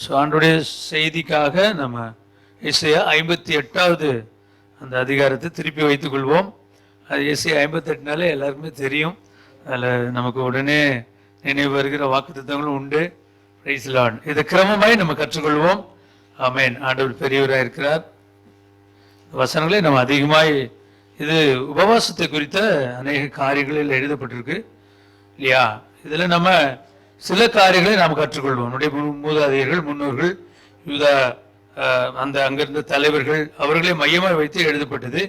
So ஆண்டுடைய செய்திக்காக நம்ம ஏசாயா 58வது அந்த அதிகாரத்தை திருப்பி வைத்துக் கொள்வோம். அது ஏசாயா 58நாலே எல்லாருக்குமே தெரியும். அதில் நமக்கு உடனே நினைவு வருகிற வாக்குத்தத்தங்களும் உண்டு. Price the Lord. இதை கிரமமாய் நம்ம கற்றுக்கொள்வோம். ஆமென். ஆண்டவர் பெரியவராக இருக்கிறார். வசனங்களே நம்ம அதிகமாய் இது உபவாசத்தை குறித்த அநேக காரியங்களில் எழுதப்பட்டிருக்கு இல்லையா? இதில் நம்ம சில காரியங்களை நாம் கற்றுக்கொள்வோம். நம்முடைய மூதாதையர்கள், முன்னோர்கள், யூதா அந்த அங்கிருந்த தலைவர்கள் அவர்களை மையமாக வைத்து எழுதப்பட்டது.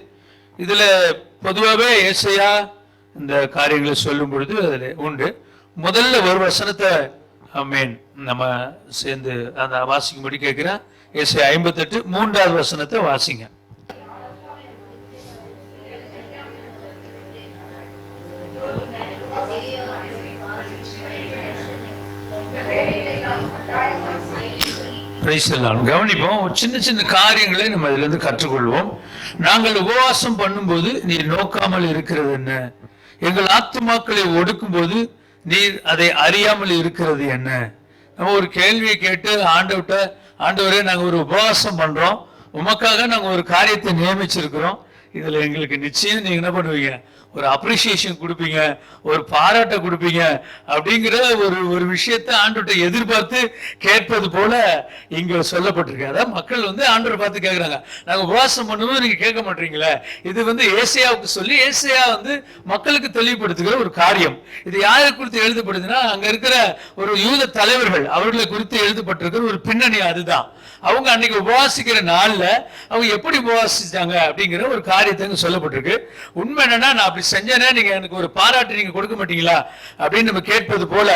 இதில் பொதுவாகவே ஏசாயா இந்த காரியங்களை சொல்லும் பொழுது அதில் உண்டு. முதல்ல ஒரு வசனத்தை ஆமென் நம்ம சேர்ந்து அந்த வாசிக்கும்படி கேட்கிறேன். ஏசாயா 58 3வது வசனத்தை வாசிங்க. கவனிப்போம். சின்ன சின்ன காரியங்களை நம்ம இதுல இருந்து கற்றுக்கொள்வோம். நாங்கள் உபவாசம் பண்ணும்போது நீர் நோக்காமல் இருக்கிறது என்ன? எங்கள் ஆத்துமாக்களை ஒடுக்கும் போது நீர் அதை அறியாமல் இருக்கிறது என்ன? நம்ம ஒரு கேள்வியை கேட்டு ஆண்டவரே நாங்க ஒரு உபவாசம் பண்றோம், உமக்காக நாங்க ஒரு காரியத்தை நியமிச்சிருக்கிறோம், இதுல எங்களுக்கு நிச்சயம் நீங்க என்ன பண்ணுவீங்க, ஒரு அப்ரிசியேஷன் கொடுப்பீங்க, ஒரு பாராட்ட கொடுப்பீங்க அப்படிங்கிற ஒரு விஷயத்தை ஆண்டவர்கிட்ட எதிர்பார்த்து கேட்பது போல இங்க சொல்லப்பட்டிருக்கு. அதான் மக்கள் ஆண்டவரை பார்த்து கேட்கிறாங்க, நாங்க உபவாசம் பண்ணும்போது நீங்க கேட்க மாட்டீங்களே. இது ஏசாயாவுக்கு சொல்லி ஏசாயா மக்களுக்கு தெளிவுபடுத்துகிற ஒரு காரியம். இது யாரை குறித்து எழுதப்படுதுன்னா, அங்க இருக்கிற ஒரு யூத தலைவர்கள் அவர்களை குறித்து எழுதப்பட்டிருக்கிற ஒரு பின்னணி. அதுதான் அவங்க அன்னைக்கு உபவாசிக்கிற நாள்ல அவங்க எப்படி உபவாசிச்சாங்க அப்படிங்கிற ஒரு காரியத்தை சொல்லப்பட்டிருக்கு. உண்மை என்னன்னா, நான் அப்படி செஞ்சேன்னா நீங்க எனக்கு ஒரு பாராட்டு நீங்க கொடுக்க மாட்டீங்களா அப்படின்னு நம்ம கேட்பது போல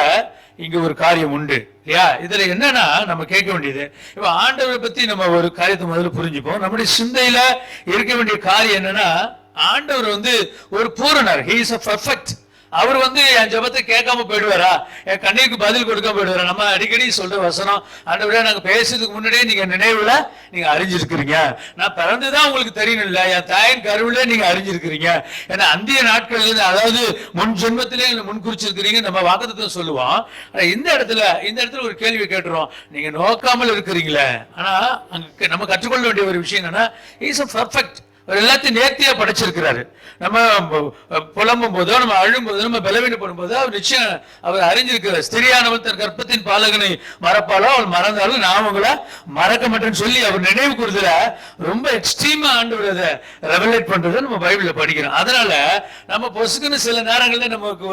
இங்க ஒரு காரியம் உண்டு இல்லையா? இதுல என்னன்னா நம்ம கேட்க வேண்டியது, இப்ப ஆண்டவரை பத்தி நம்ம ஒரு காரியத்தை முதல்ல புரிஞ்சுப்போம். நம்முடைய சிந்தையில இருக்க வேண்டிய காரியம் என்னன்னா, ஆண்டவர் ஒரு பூரணர். He is a perfect. அவர் என் ஜெபத்தை கேட்காம போயிடுவாரா, என் கண்ணீருக்கு பதில் கொடுக்காம போயிடுவாரா? நம்ம அடிக்கடி சொல்ற வசனம், ஆண்டவரே நாங்க பேசுறதுக்கு முன்னாடியே நீங்க நினைவுல நீங்க அறிஞ்சிருக்கிறீங்க, நான் பிறந்துதான் உங்களுக்கு தெரியணும் இல்ல, என் தாயின் கருவில நீங்க அறிஞ்சிருக்கிறீங்க, ஏன்னா அந்திய நாட்கள்ல அதாவது முன் ஜென்மத்திலே முன் குறிச்சிருக்கிறீங்க நம்ம வாக்குத்தத்தம் சொல்லுவோம். இந்த இடத்துல ஒரு கேள்வி கேட்டுறோம், நீங்க நோக்காமல் இருக்கிறீங்களே. ஆனா அங்க நம்ம கற்றுக்கொள்ள வேண்டிய ஒரு விஷயம் என்னன்னா, இஸ் a perfect. எல்லாத்தையும் நேர்த்தியா படைச்சிருக்கிறாரு. நம்ம புலம்பும் போதோ நம்ம அழும் போதோ நம்ம பலவீனப்படும் போதோ அவர் நிச்சயம் அவர் அறிஞ்சிருக்கிறார். ஸ்திரியானவள் தன் கற்பத்தின் பாலகனை மறப்பாலோ அவள் மறந்தாலும் நான் உங்களை மறக்க மாட்டேன்னு சொல்லி அவர் நினைவு கூறுதல ரொம்ப எக்ஸ்ட்ரீமா ஆண்டவர் அதை ரெவலேட் பண்றதை நம்ம பைபிள்ல படிக்கிறோம். அதனால நம்ம பொசுக்குன்னு சில நேரங்கள்ல நமக்கு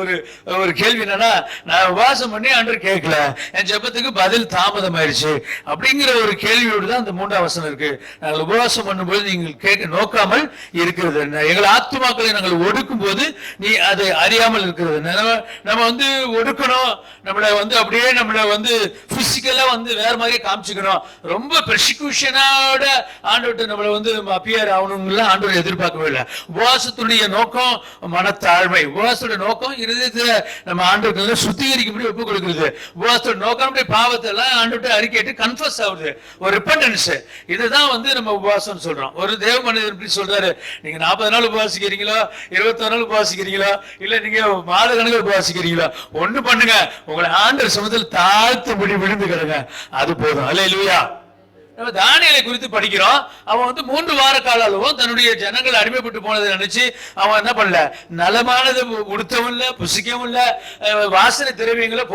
ஒரு கேள்வி என்னன்னா, நான் உபவாசம் பண்ணி ஆண்டவர் கேட்கல, என் ஜெபத்துக்கு பதில் தாமதம் ஆயிடுச்சு அப்படிங்கிற ஒரு கேள்வியோடு தான் அந்த 3வது வசனம் இருக்கு. நாங்கள் உபவாசம் பண்ணும்போது நீங்கள் கேட்க நோக்க இருக்கிறது என்ன? எங்கள் ஆத்துமாக்களை நாங்கள் ஒடுக்கும் போது நீ அதை அறியாமல் இருக்கிறது என்ன? நம்ம ஒடுக்கணும், நம்மளை அப்படியே நம்மளை பிசிக்கலா வேற மாதிரி காமிச்சுக்கணும், ரொம்ப பெர்சிக்யூஷனோட ஆண்டவர்கிட்ட நம்மளை அப்பியர் ஆகணும்ல ஆண்டவர் எதிர்பார்க்கவே இல்லை. உபவாசத்துடைய நோக்கம் மனத்தாழ்மை. உபவாசத்துடைய நோக்கம் இருதயத்தை நம்ம ஆண்டவருக்கு சுத்திகரிக்கும்படி ஒப்பு கொடுக்கிறது. உபவாசத்தோட நோக்கம் பாவத்தை எல்லாம் ஆண்டவர்கிட்ட அறிக்கையிட்டு கன்ஃபஸ் ஆகுது, ஒரு ரிப்பெண்டன்ஸ். இதுதான் நம்ம உபவாசம் சொல்றோம். ஒரு தேவ மனிதர் சொல்றாரு, நீங்க 40 நாள் உபவாசிக்கிறீங்களோ, 21 நாள் உபவாசிக்கிறீங்களோ, இல்ல நீங்க மாத கணக்கில் உபவாசிக்கிறீங்களோ, ஒண்ணு பண்ணுங்க, உங்களை ஆண்டவர் சமூகத்தில் தாழ்த்து விழுந்து கிடங்க, அது போதும். அல்லேலூயா. நம்ம தானியேலை குறித்து படிக்கிறோம். அவன் 3 வார கால அளவும் தன்னுடைய ஜனங்கள் அடிமைப்பட்டு போனதை நினைச்சு அவன் என்ன பண்ணல, நலமானது உடுத்தவும் இல்ல, புசிக்கவும் இல்ல, வாசனை திரவியங்களை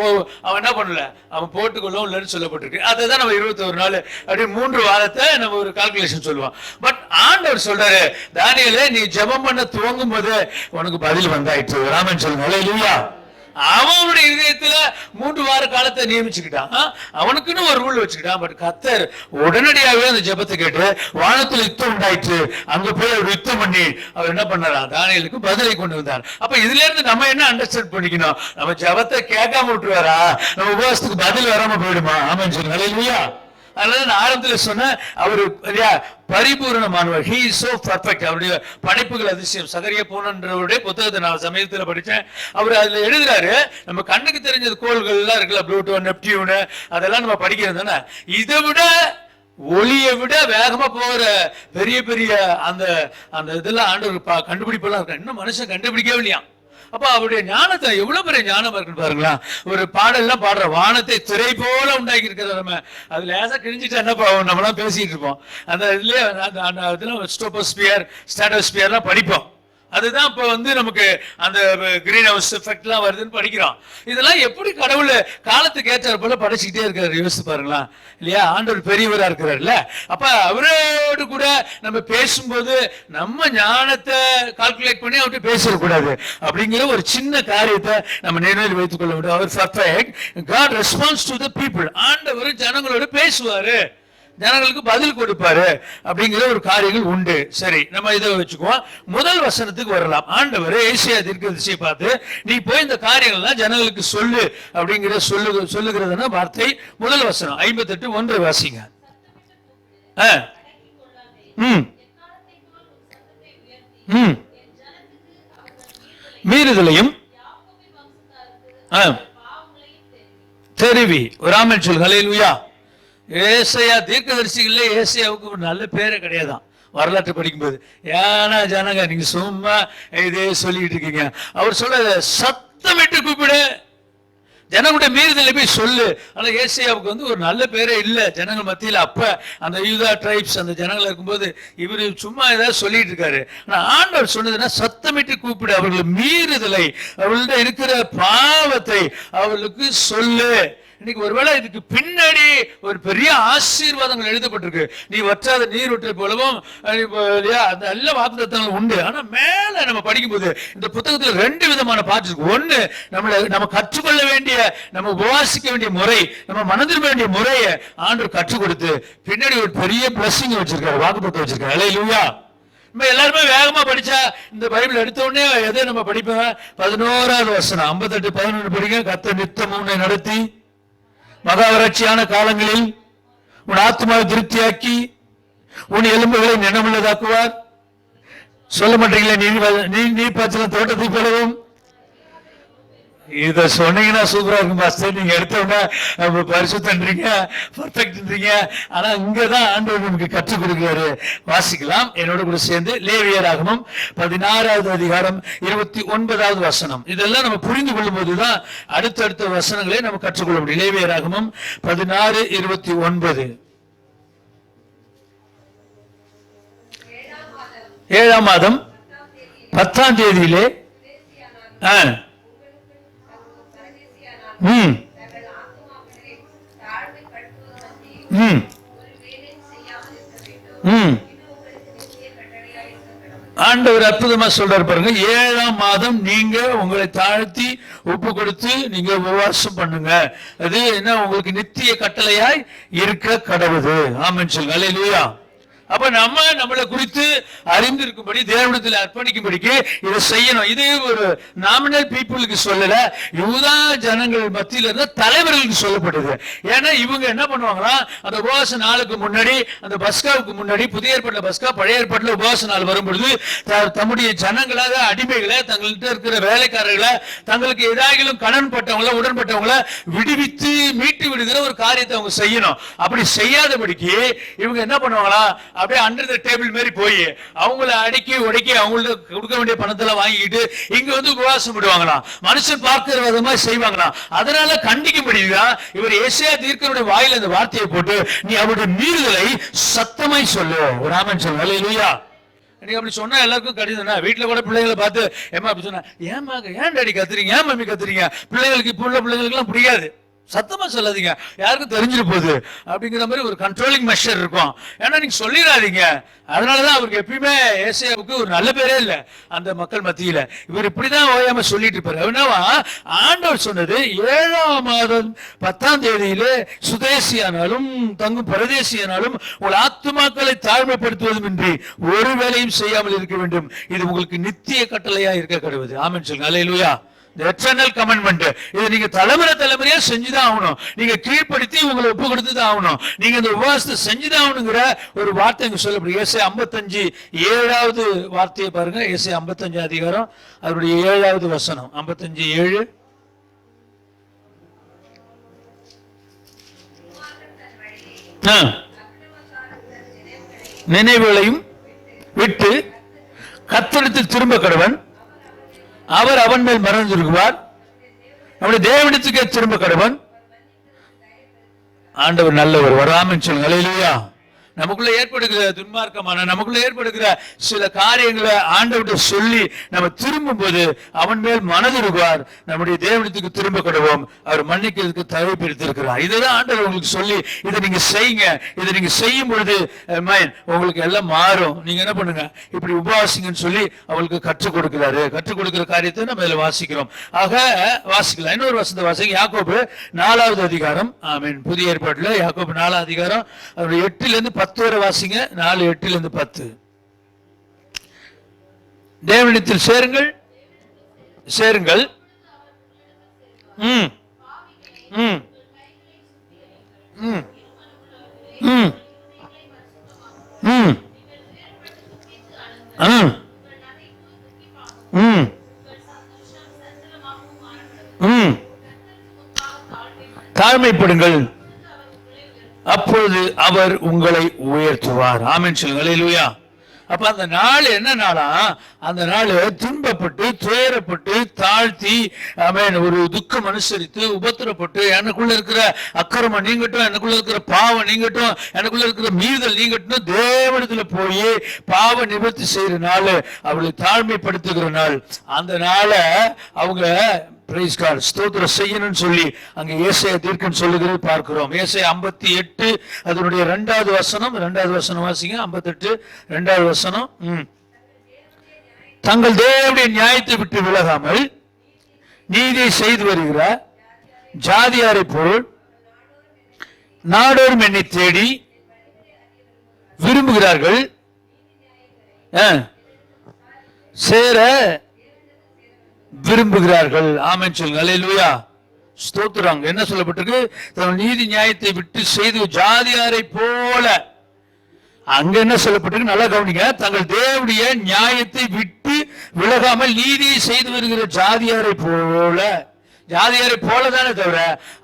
அவன் என்ன பண்ணல, அவன் போட்டுக்கொள்ளவும் இல்லைன்னு சொல்லப்பட்டிருக்கு. அதுதான் நம்ம 21 நாள் அப்படி 3 வாரத்தை நம்ம ஒரு கால்குலேஷன் சொல்லுவோம். பட் ஆண்டவர் சொல்றாரு, தானியேலே நீ ஜெபம் பண்ண துவங்கும் போது உனக்கு பதில் வந்தாயிற்று. ராமன் சொல்லுங்க. அல்லேலூயா. அவனுடைய இதயத்துல 3 வார காலத்தை நியமிச்சுக்கிட்டான், அவனுக்குன்னு ஒரு ரூல் வச்சுக்கிட்டான். பட் கர்த்தர் உடனடியாகவே அந்த ஜெபத்தை கேட்டு வானத்துல யுத்தம் உண்டாயிற்று, அங்க போய் அவர் யுத்தம் பண்ணி அவர் என்ன பண்ணாரா, தானியேலுக்கு பதிலை கொண்டு வந்தார். அப்ப இதுல இருந்து நம்ம என்ன அண்டர்ஸ்டாண்ட் பண்ணிக்கணும், நம்ம ஜெபத்தை கேட்காம விட்டுருவாரா, நம்ம உபவாசத்துக்கு பதில் வராம போயிடுமா? ஆமென் சொல்லுங்க. அல்லேலூயா. அதனால நான் ஆரம்பத்தில் சொன்ன அவரு பரிபூர்ணமானவர். He is so perfect. அவருடைய படைப்புகள் அதிசயம். சகரியா போனன்றவருடைய புத்தகத்தை நான் சமீபத்தில் படித்தேன். அவர் அதுல எழுதுறாரு, நம்ம கண்ணுக்கு தெரிஞ்சது கோள்கள் எல்லாம் இருக்குல்ல, ப்ளூட்டோ, நெப்டியூன், அதெல்லாம் நம்ம படிக்கிறது தானே, இதை விட ஒளியை விட வேகமா போகிற பெரிய பெரிய அந்த அந்த இதெல்லாம் ஆண்டவர் கண்டுபிடிப்பெல்லாம் இருக்கு. இன்னும் மனுஷன் கண்டுபிடிக்கவே இல்லையா. அப்ப அவருடைய ஞானத்தை எவ்வளவு பெரிய ஞானம் இருக்குன்னு பாருங்களா. ஒரு பாடல்லாம் பாடுற வானத்தை திரை போல உண்டாக்கி இருக்கிற நம்ம அது லேசா கிழிஞ்சிட்டு என்ன நம்மளாம் பேசிட்டு இருப்போம். அந்த இதுல ஸ்டோபோஸ்பியர் ஸ்டாட்டோஸ்பியர்லாம் படிப்போம். அதுதான் இப்ப நமக்கு அந்த கிரீன் ஹவுஸ் எஃபெக்ட் எல்லாம் வருதுன்னு படிக்கிறோம். இதெல்லாம் எப்படி கடவுள் காலத்துக்கு ஏற்றார் போல படைச்சுக்கிட்டே இருக்காரு, யோசிச்சு பாருங்களா இல்லையா. ஆண்டவர் பெரியவரா இருக்கிறாருல்ல. அப்ப அவரோடு கூட நம்ம பேசும்போது நம்ம ஞானத்தை கால்குலேட் பண்ணி அவர்கிட்ட பேசக்கூடாது அப்படிங்கிற ஒரு சின்ன காரியத்தை நம்ம நினைவில் வைத்துக் கொள்ள வேண்டும். அவர் perfect. God responds to the people. ஆண்டவர் ஜனங்களோட பேசுவாரு, ஜனங்களுக்கு பதில் கொடுப்பாரு அப்படிங்கிற ஒரு காரியங்கள் உண்டு. சரி, நம்ம இதை வச்சுக்குவோம். முதல் வசனத்துக்கு வரலாம். ஆண்டவர் ஏசாயா தீர்க்கதரிசியை பார்த்து நீ போய் இந்த காரியங்கள்லாம் ஜனங்களுக்கு சொல்லு அப்படிங்கிற சொல்லுகிறதுனா வார்த்தை. முதல் வசனம் 58:1 வாசிங்க. மீறுதலையும் தெரிவி. ஒரு ஆமென் சொல்லுங்க. அல்லேலூயா. ஏசாயா தீர்க்கதரிசிகளே ஏசாயாவுக்கு ஒரு நல்ல பேரே கிடையாதான் வரலாற்று படிக்கும்போது. ஏன்னா ஜனங்க நீங்க சும்மா இதே சொல்லிட்டு இருக்கீங்க. அவர் சொல்ல சத்தமிட்டு கூப்பிடு, ஜனங்களுடைய மீறுதலை போய் சொல்லு. ஆனா ஏசாயாவுக்கு ஒரு நல்ல பேரே இல்லை ஜனங்கள் மத்தியில். அப்ப அந்த யூதா ட்ரைப்ஸ் அந்த ஜனங்கள் இருக்கும்போது இவரு சும்மா ஏதாவது சொல்லிட்டு இருக்காரு. ஆனா ஆண்டவர் சொன்னதுன்னா சத்தமிட்டு கூப்பிடு, அவர்கள் மீறுதலை அவர்கள்ட்ட இருக்கிற பாவத்தை அவர்களுக்கு சொல்லு. இன்னைக்கு ஒருவேளை இதுக்கு பின்னாடி ஒரு பெரிய ஆசீர்வாதங்கள் எழுதப்பட்டிருக்கு. நீ வற்றாத நீர் ஊற்றை போலவும் நல்ல வாக்குத்தத்தங்கள் உண்டு. ஆனா மேல நம்ம படிக்கும்போது இந்த புத்தகத்துல 2 விதமான பாட்டு இருக்கு. ஒண்ணு நம்ம கற்றுக்கொள்ள வேண்டிய, நம்ம உபவாசிக்க வேண்டிய முறை, நம்ம மனதில் வேண்டிய முறையை ஆண்டவர் கற்றுக் கொடுத்து பின்னாடி ஒரு பெரிய பிளஸிங் வச்சிருக்காரு, வாக்குத்தத்தம் வச்சிருக்காரு. அல்லேலூயா. நம்ம எல்லாருமே வேகமா படிச்சா இந்த பைபிள் எடுத்த உடனே எதை நம்ம படிப்போம்? 11வது வசனம் 58:11 படிக்க. கர்த்தர் நித்தமும் உன்னை நடத்தி மகா வறட்சியான காலங்களில் உன் ஆத்மாவை திருப்தியாக்கி உன் எலும்புகளை நினைவுள்ளதாக்குவார். சொல்ல மாட்டீங்களா? நீர் பாய்ச்சல தோட்டத்தை போலவும். இத சொன்னீங்கன்னா சூப்பரா இருக்கும் பாஸ்டர். நீங்க எடுத்தோம்னா பரிசுத்தன்றீங்க, பர்ஃபெக்ட்ன்றீங்க. ஆனா இங்கதான் ஆண்டவர் நமக்கு கற்றுக் கொடுக்கிறாரு. வாசிக்கலாம் என்னோட கூட சேர்ந்து. லேவியராகமம் 16வது அதிகாரம் 29வது வசனம். இதெல்லாம் நம்ம புரிந்து கொள்ளும் போதுதான் அடுத்தடுத்த வசனங்களை நம்ம கற்றுக்கொள்ள முடியும். லேவியராகமம் 16:29. 7ஆம் மாதம் 10ஆம் தேதியிலே ஆண்டவர் அற்புதமா சொல்றாரு பாருங்க. 7ஆம் மாதம் நீங்க உங்களை தாழ்த்தி ஒப்பு கொடுத்து நீங்க உபவாசம் பண்ணுங்க. அது என்ன உங்களுக்கு நித்திய கட்டளையாய் இருக்க கடவுது. ஆமென் சொல்லுங்க. அல்லேலூயா. அப்ப நம்மளை குறித்து அறிந்திருக்கும்படி தேவனிடத்தில் அர்ப்பணிக்கும்படிக்கு இதை செய்யணும். இது ஒரு நாமினல் பீப்புளுக்கு சொல்லல, யூதா ஜனங்கள் மத்தியில இருந்த தலைவர்களுக்கு சொல்லப்படுது. ஏன்னா இவங்க என்ன பண்ணுவாங்களா, அந்த உபவாச நாளுக்கு முன்னாடி, அந்த பஸ்காவுக்கு முன்னாடி, புதிய ஏற்பாட்டுல பஸ்கா, பழைய ஏற்பாட்டுல உபவாச நாள் வரும்பொழுது தம்முடைய ஜனங்களாக அடிமைகளை, தங்கள்கிட்ட இருக்கிற வேலைக்காரர்களை, தங்களுக்கு ஏதாகிலும் கடன் பட்டவங்கள உடன்பட்டவங்களை விடுவித்து மீட்டு விடுகிற ஒரு காரியத்தை அவங்க செய்யணும். அப்படி செய்யாதபடிக்கு இவங்க என்ன பண்ணுவாங்களா, அப்படியே அண்டர் தி டேபிள் மாதிரி போய் அவங்கள அடக்கி உடைக்கி அவங்களுக்கு கொடுக்க வேண்டிய பணத்தெல்லாம் வாங்கிட்டு இங்க உபவாசம் விடுவாங்களாம். மனுஷன் பார்க்கிற விதமா செய்வாங்களாம். அதனால கண்டிக்கும்படிதான் இவர் ஏசாயா தீர்க்கனுடைய வாயில அந்த வார்த்தையை போட்டு நீ அவருடைய மீறுதலை சத்தமாய் சொல்லு. ஒரு ஆமென் சொல்லு. அல்லேலூயா. நீங்க அப்படி சொன்னா எல்லாருக்கும் கடிதம்னா, வீட்டுல கூட பிள்ளைகளை பார்த்து ஏமா அப்படி சொன்னா, ஏமா ஏன் டாடி கத்துறீங்க, ஏன் மம்மி கத்துறீங்க? பிள்ளைகளுக்கு இப்ப உள்ள பிள்ளைகளுக்கு எல்லாம் பிடிக்காது. சத்தமா சொல்லாதீங்க, யாருக்கும் தெரிஞ்சிட்டு போகுது அப்படிங்கிற மாதிரி ஒரு கண்ட்ரோலிங் மெஷர் இருக்கும். ஏன்னா நீங்க சொல்லிடாதீங்க. அதனாலதான் அவருக்கு எப்பயுமே ஏசாயாவுக்கு ஒரு நல்ல பேரே இல்லை அந்த மக்கள் மத்தியில. இவர் இப்படிதான் ஓயாம சொல்லிட்டு இருப்பாரு. என்னவா ஆண்டவர் சொன்னது 7ஆம் மாதம் 10ஆம் தேதியிலே சுதேசியானாலும் தங்கும் பரதேசியானாலும் உங்கள் ஆத்துமாக்களை தாழ்மைப்படுத்துவதும் இன்றி ஒரு வேலையும் செய்யாமல் இருக்க வேண்டும். இது உங்களுக்கு நித்திய கட்டளையா இருக்க கடவுது. ஆமென் சொல்லுங்க. அல்லேலூயா. Eternal commandment. இது நீங்க தலைமுறையா செஞ்சுதான் ஆகணும். நீங்க கீழ்படுத்தி உங்களை ஒப்பு கொடுத்துதான் ஆகணும். நீங்க இந்த உபவாசத்தை செஞ்சுதான் ஆகணுங்கிற ஒரு வார்த்தை இங்க சொல்லப்படுது. ஏசாயா 55 7வது வார்த்தையை பாருங்க. ஏசாயா 55 அதிகாரம் அதனுடைய 7வது வசனம். 55:7. நினைவுகளையும் விட்டு கர்த்தரிடத்தில் திரும்ப கடவன், அவர் அவன் மேல் மறந்திருக்குவார். நம்முடைய தேவனிடத்துக்கே திரும்ப கடவன். ஆண்டவர் நல்லவர். வராமன்னு சொல்லுங்க. அல்லேலூயா. நமக்குள்ள ஏற்படுகிற துன்மார்க்கமான நமக்குள்ள ஏற்படுகிற சில காரியங்களை ஆண்டவர்கிட்ட சொல்லி நம்ம திரும்பும் போது அவன் மேல் மனதிருவார். நம்முடைய தேவனத்துக்கு திரும்ப கடவோம். அவர் மன்னிக்கிறதுக்கு தகுதிப்படுத்திருக்கிறார். இதுதான் ஆண்டவர் உங்களுக்கு சொல்லி இதை நீங்க செய்யுங்க. இதை நீங்க செய்யும் பொழுது உங்களுக்கு எல்லாம் மாறும். நீங்க என்ன பண்ணுங்க, இப்படி உபவாசிங்கன்னு சொல்லி அவங்களுக்கு கற்றுக் கொடுக்கிறாரு. கற்றுக் கொடுக்கிற காரியத்தை நம்ம இதில் வாசிக்கிறோம். ஆக வாசிக்கலாம். இன்னொரு வசனத்தை வாசிங்க. யாக்கோபு 4வது அதிகாரம். ஆமென். புதிய ஏற்பாட்டில் யாக்கோபு 4வது அதிகாரம் 8லிருந்து 10 வரை வாசிங்க. 4:8 10. தேவனிடத்தில் சேருங்கள் சேருங்கள். ம் ம் ம் ம் ம் ம் ம் தாழ்மைப்படுங்கள், அப்பொழுது அவர் உங்களை உயர்த்துவார். ஆமென் சொல்லுங்க. அல்லேலூயா. அப்ப அந்த நாள் என்ன நாளா? அந்த நாள் துன்பப்பட்டு துயரப்பட்டு தாழ்த்தி ஆமென் ஒரு துக்கம் அனுசரித்து உபத்திரப்பட்டு எனக்குள்ள இருக்கிற அக்கிரமம் நீங்கட்டும், எனக்குள்ள இருக்கிற பாவம் நீங்கட்டும், எனக்குள்ள இருக்கிற மீறுதல் நீங்கட்டும், தேவனிடத்துல போய் பாவ நிவர்த்தி செய்யற நாள், அவளை தாழ்மைப்படுத்துகிற நாள். அந்த நாளை அவங்க பிரைஸ் காட் ஸ்தோத்திரம் செய்யணும்னு சொல்லி அங்க ஏசாயா தீர்க்கன் சொல்லுகிறது பார்க்கிறோம். ஏசாயா 58 அதனுடைய 2வது வசனம். 2வது வசனம் வாசிங்க. 58 2வது வசனம். தங்கள் தேவனுடைய நியாயத்தை விட்டு விலகாமல் நீதியை செய்து வருகிற ஜாதியாரை போல் நாடோறும் என்னை தேடி விரும்புகிறார்கள், சேர விரும்புகிறார்கள். ஆமென் சொல்லுங்க. அல்லேலூயா. ஸ்தோத்திரம். என்ன சொல்லப்பட்டிருக்கு? தங்கள் நீதி நியாயத்தை விட்டு செய்து ஜாதியாரை போல. அங்க என்ன சொல்லப்பட்டிருக்கு? நல்லா கவனிங்க. தங்கள் தேவனுடைய நியாயத்தை விட்டு விலகாமல் நீதியை செய்து வருகிற ஜாதியாரை போல. ஜாதியாரை போல தானே தவிர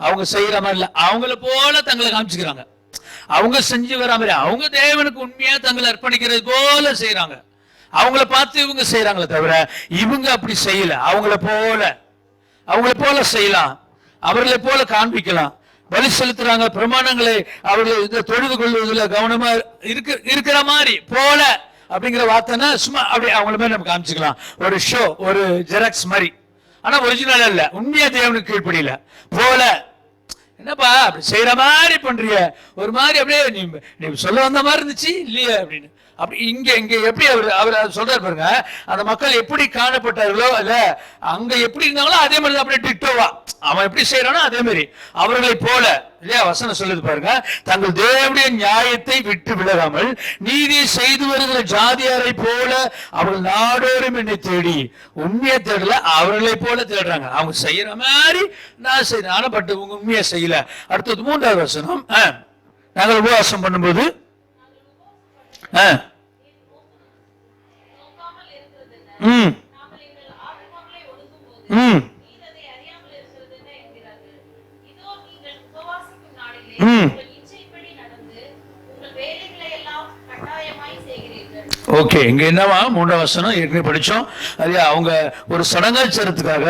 அவங்க செய்யற மாதிரி இல்ல. அவங்கள போல தங்களை காமிச்சுக்கிறாங்க. அவங்க செஞ்சு வரா மாதிரி அவங்க தேவனுக்கு உண்மையா தங்களை அர்ப்பணிக்கிறது போல செய்யறாங்க. அவங்கள பார்த்து இவங்க செய்யறாங்களே தவிர இவங்க அப்படி செய்யல. அவங்கள போல செய்யலாம், அவர்களை போல காண்பிக்கலாம், பலி செலுத்துறாங்க, பிரமாணங்களை அவர்கள் தொழுது கொள்வதில் கவனமா இருக்கிற மாதிரி போல அப்படிங்கிற வார்த்தைன்னா சும்மா அப்படி அவங்கள மாதிரி நம்ம காமிச்சுக்கலாம். ஒரு ஷோ, ஒரு ஜெராக்ஸ் மாதிரி. ஆனா ஒரிஜினல் அல்ல, உண்மையா தேவனுக்கு கீழ்ப்படியில போல. என்னப்பா அப்படி செய்யற மாதிரி பண்றீங்க, ஒரு மாதிரி அப்படியே நீ சொல்ல வந்த மாதிரி இருந்துச்சு இல்லையா அப்படின்னு. அப்படி இங்க எப்படி அவர் சொல்றாரு பாருங்க. அந்த மக்கள் எப்படி காணப்பட்டார்களோ இல்ல அங்க எப்படி இருந்தாங்களோ அதே மாதிரி அப்படியே டிட்டோவா அவன் எப்படி செய்யறானோ அதே மாதிரி அவர்களை போல இல்லையா வசனம் சொல்லுது பாருங்க. தங்கள் தேவனுடைய நியாயத்தை விட்டு விலகாமல் நீதியை செய்து வருகிற ஜாதியாரை போல அவர்கள் நாடோறும் என்னை தேடி. உண்மையை தேடல, அவர்களை போல தேடுறாங்க. அவங்க செய்யற மாதிரி நான் செய்யறேன், ஆனா பட் உங்க உண்மையை செய்யல. அடுத்தது 3வது வசனம். நாங்கள் உபவாசம் பண்ணும்போது ஓகே. இங்க என்னவா 3வது வசனம் ஏற்கனவே படிச்சோம் இல்லையா? அவங்க ஒரு சடங்காச்சாரத்துக்காக